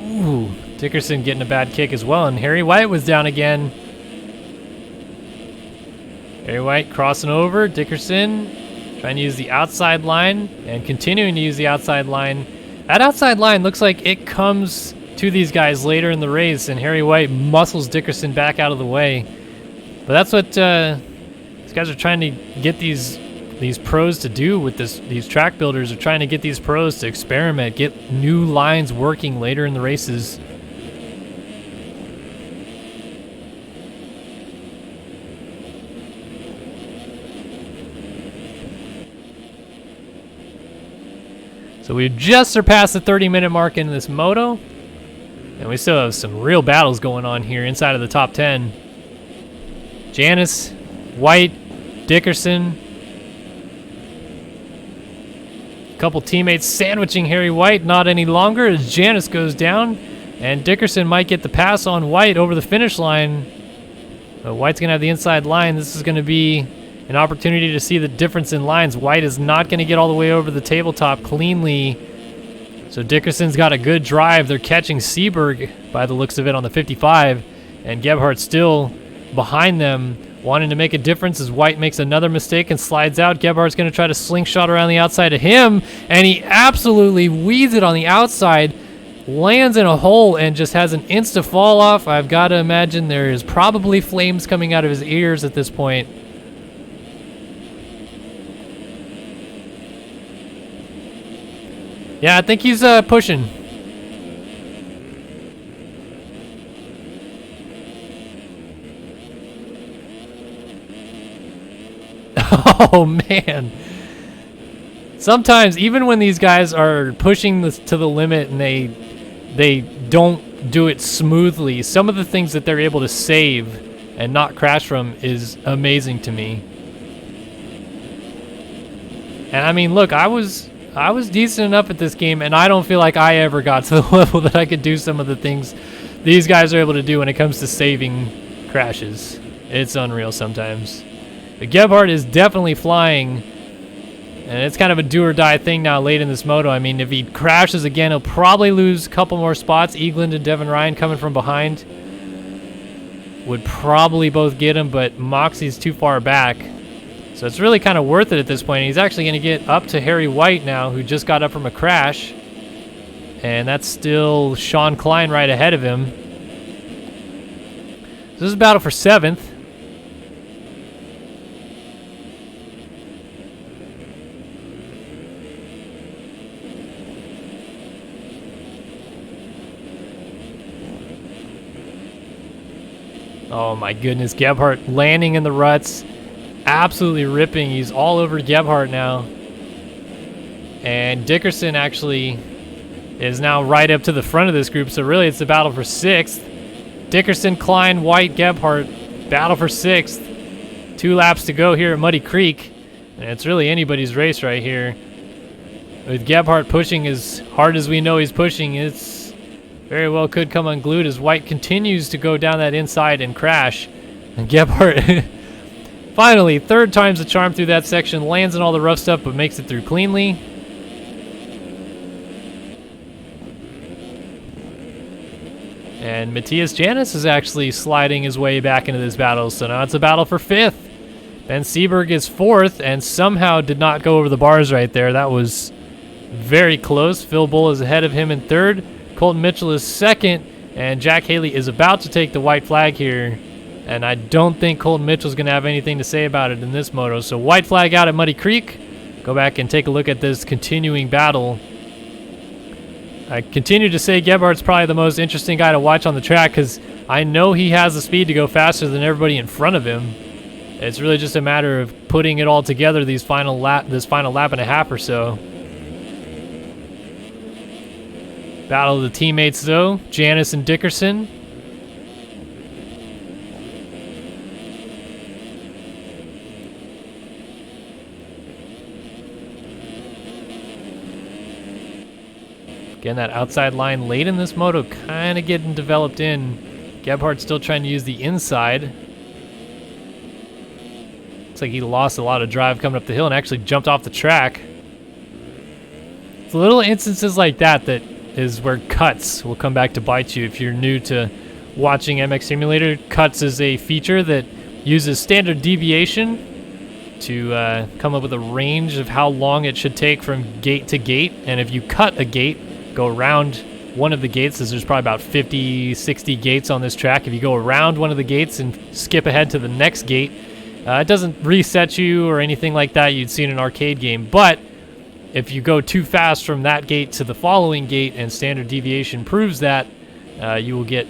Ooh, Dickerson getting a bad kick as well, and Harry White was down again. Harry White crossing over, Dickerson trying to use the outside line and continuing to use the outside line. That outside line looks like it comes to these guys later in the race, and Harry White muscles Dickerson back out of the way. But that's what these guys are trying to get these pros to do with this. These track builders are trying to get these pros to experiment, get new lines working later in the races. So we've just surpassed the 30-minute mark in this moto, and we still have some real battles going on here inside of the top 10. Janice, White, Dickerson. A couple teammates sandwiching Harry White, not any longer as Janice goes down, and Dickerson might get the pass on White over the finish line. But White's going to have the inside line. This is going to be an opportunity to see the difference in lines. White is not going to get all the way over the tabletop cleanly. So Dickerson's got a good drive. They're catching Seberg by the looks of it on the 55. And Gebhardt still behind them, wanting to make a difference as White makes another mistake and slides out. Gebhardt's going to try to slingshot around the outside of him. And he absolutely weeds it on the outside. Lands in a hole and just has an insta fall off. I've got to imagine there is probably flames coming out of his ears at this point. Yeah, I think he's pushing. Oh, man. Sometimes, even when these guys are pushing this to the limit and they don't do it smoothly, some of the things that they're able to save and not crash from is amazing to me. And I mean, look, I was decent enough at this game, and I don't feel like I ever got to the level that I could do some of the things these guys are able to do when it comes to saving crashes. It's unreal sometimes. But Gebhardt is definitely flying, and it's kind of a do-or-die thing now late in this moto. I mean, if he crashes again, he'll probably lose a couple more spots. Eagland and Devin Ryan coming from behind would probably both get him, but Moxie's too far back. So it's really kind of worth it at this point. He's actually going to get up to Harry White now, who just got up from a crash. And that's still Sean Klein right ahead of him. So this is a battle for 7th. Oh my goodness, Gebhardt landing in the ruts. Absolutely ripping. He's all over Gebhardt now. And Dickerson actually is now right up to the front of this group, so really it's a battle for 6th. Dickerson, Klein, White, Gebhardt, battle for 6th. 2 laps to go here at Muddy Creek, and it's really anybody's race right here. With Gebhardt pushing as hard as we know he's pushing, it's very well could come unglued as White continues to go down that inside and crash. And Gebhardt finally, 3rd time's the charm through that section, lands in all the rough stuff but makes it through cleanly. And Matthias Janis is actually sliding his way back into this battle, so now it's a battle for 5th. Ben Seberg is 4th and somehow did not go over the bars right there. That was very close. Phil Bull is ahead of him in 3rd. Colton Mitchell is 2nd, and Jack Haley is about to take the white flag here. And I don't think Colton Mitchell's going to have anything to say about it in this moto. So white flag out at Muddy Creek. Go back and take a look at this continuing battle. I continue to say Gebhardt's probably the most interesting guy to watch on the track because I know he has the speed to go faster than everybody in front of him. It's really just a matter of putting it all together this final lap and a half or so. Battle of the teammates though, Janis and Dickerson. Again, that outside line late in this moto kind of getting developed in. Gebhardt's still trying to use the inside. Looks like he lost a lot of drive coming up the hill and actually jumped off the track. It's little instances like that that is where cuts will come back to bite you if you're new to watching MX Simulator. Cuts is a feature that uses standard deviation to come up with a range of how long it should take from gate to gate. And if you cut a gate, go around one of the gates, as there's probably about 50, 60 gates on this track. If you go around one of the gates and skip ahead to the next gate, it doesn't reset you or anything like that you'd see in an arcade game. But if you go too fast from that gate to the following gate and standard deviation proves that, you will get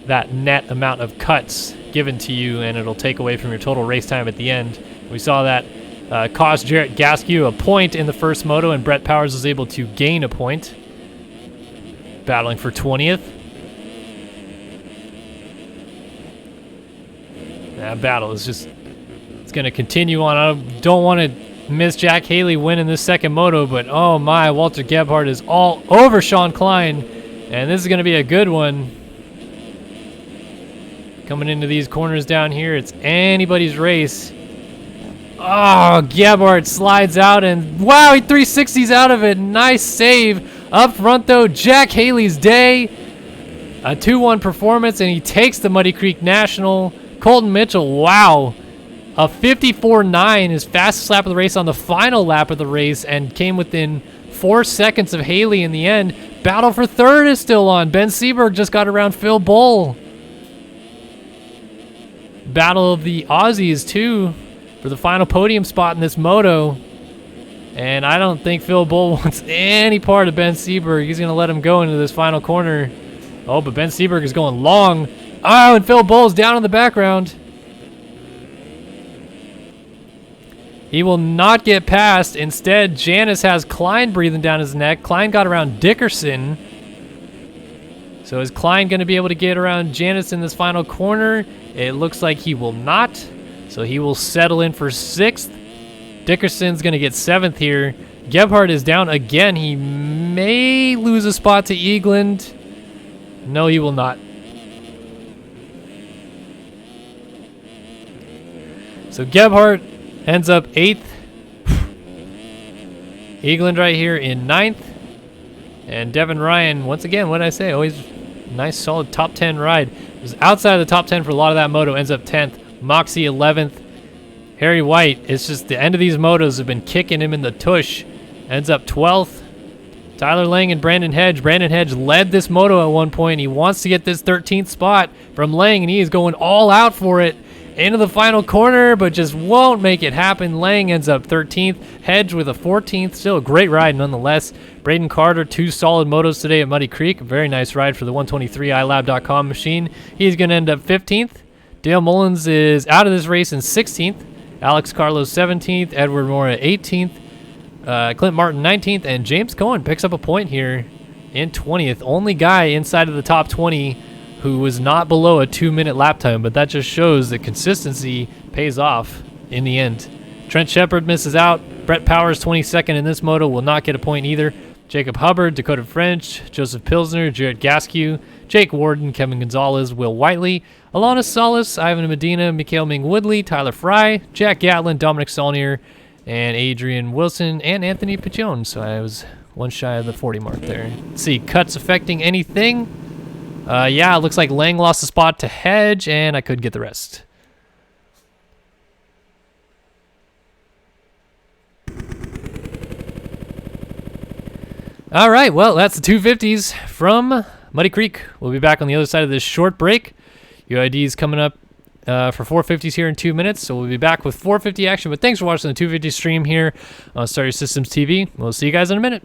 that net amount of cuts given to you, and it'll take away from your total race time at the end. We saw that cost Jarrett Gaskew a point in the first moto, and Brett Powers was able to gain a point, battling for 20th. That battle is just, it's going to continue on. I don't want to miss Jack Haley winning this second moto, but oh my, Walter Gebhardt is all over Sean Klein, and this is going to be a good one. Coming into these corners down here, it's anybody's race. Oh, Gebhardt slides out, and wow, he 360s out of it. Nice save. Up front, though, Jack Haley's day. A 2-1 performance, and he takes the Muddy Creek National. Colton Mitchell, wow. A 54.9, his fastest lap of the race on the final lap of the race, and came within 4 seconds of Haley in the end. Battle for third is still on. Ben Seberg just got around Phil Bull. Battle of the Aussies, too, for the final podium spot in this moto. And I don't think Phil Bull wants any part of Ben Seberg. He's going to let him go into this final corner. Oh, but Ben Seberg is going long. Oh, and Phil Bull's down in the background. He will not get past. Instead, Janis has Klein breathing down his neck. Klein got around Dickerson. So is Klein going to be able to get around Janis in this final corner? It looks like he will not. So he will settle in for 6th. Dickerson's going to get 7th here. Gebhardt is down again. He may lose a spot to Eagland. No, he will not. So Gebhardt ends up 8th. Eagland right here in 9th. And Devin Ryan, once again, what did I say? Always nice, solid top 10 ride. Was outside of the top 10 for a lot of that moto. Ends up 10th. Moxie 11th. Harry White, it's just the end of these motos have been kicking him in the tush. Ends up 12th. Tyler Lang and Brandon Hedge. Brandon Hedge led this moto at one point. He wants to get this 13th spot from Lang, and he is going all out for it into the final corner, but just won't make it happen. Lang ends up 13th. Hedge with a 14th. Still a great ride nonetheless. Braden Carter, 2 solid motos today at Muddy Creek. A very nice ride for the 123ilab.com machine. He's going to end up 15th. Dale Mullins is out of this race in 16th. Alex Carlos 17th. Edward Mora 18th. Clint Martin 19th. And James Cohen picks up a point here in 20th. Only guy inside of the top 20 who was not below a 2-minute lap time, but that just shows that consistency pays off in the end. Trent Shepard misses out. Brett Powers, 22nd in this moto, will not get a point either. Jacob Hubbard, Dakota French, Joseph Pilsner, Jarrett Gaskew, Jake Warden, Kevin Gonzalez, Will Whiteley, Alana Solis, Ivan Medina, Mikhail Ming Woodley, Tyler Fry, Jack Gatlin, Dominic Saulnier, and Adrian Wilson, and Anthony Pichon. So I was one shy of the 40 mark there. Let's see, cuts affecting anything? Yeah, it looks like Lang lost a spot to Hedge, and I couldn't get the rest. All right, well, that's the 250s from Muddy Creek. We'll be back on the other side of this short break. UID is coming up for 450s here in 2 minutes, so we'll be back with 450 action. But thanks for watching the 250 stream here on Star Your Systems TV. We'll see you guys in a minute.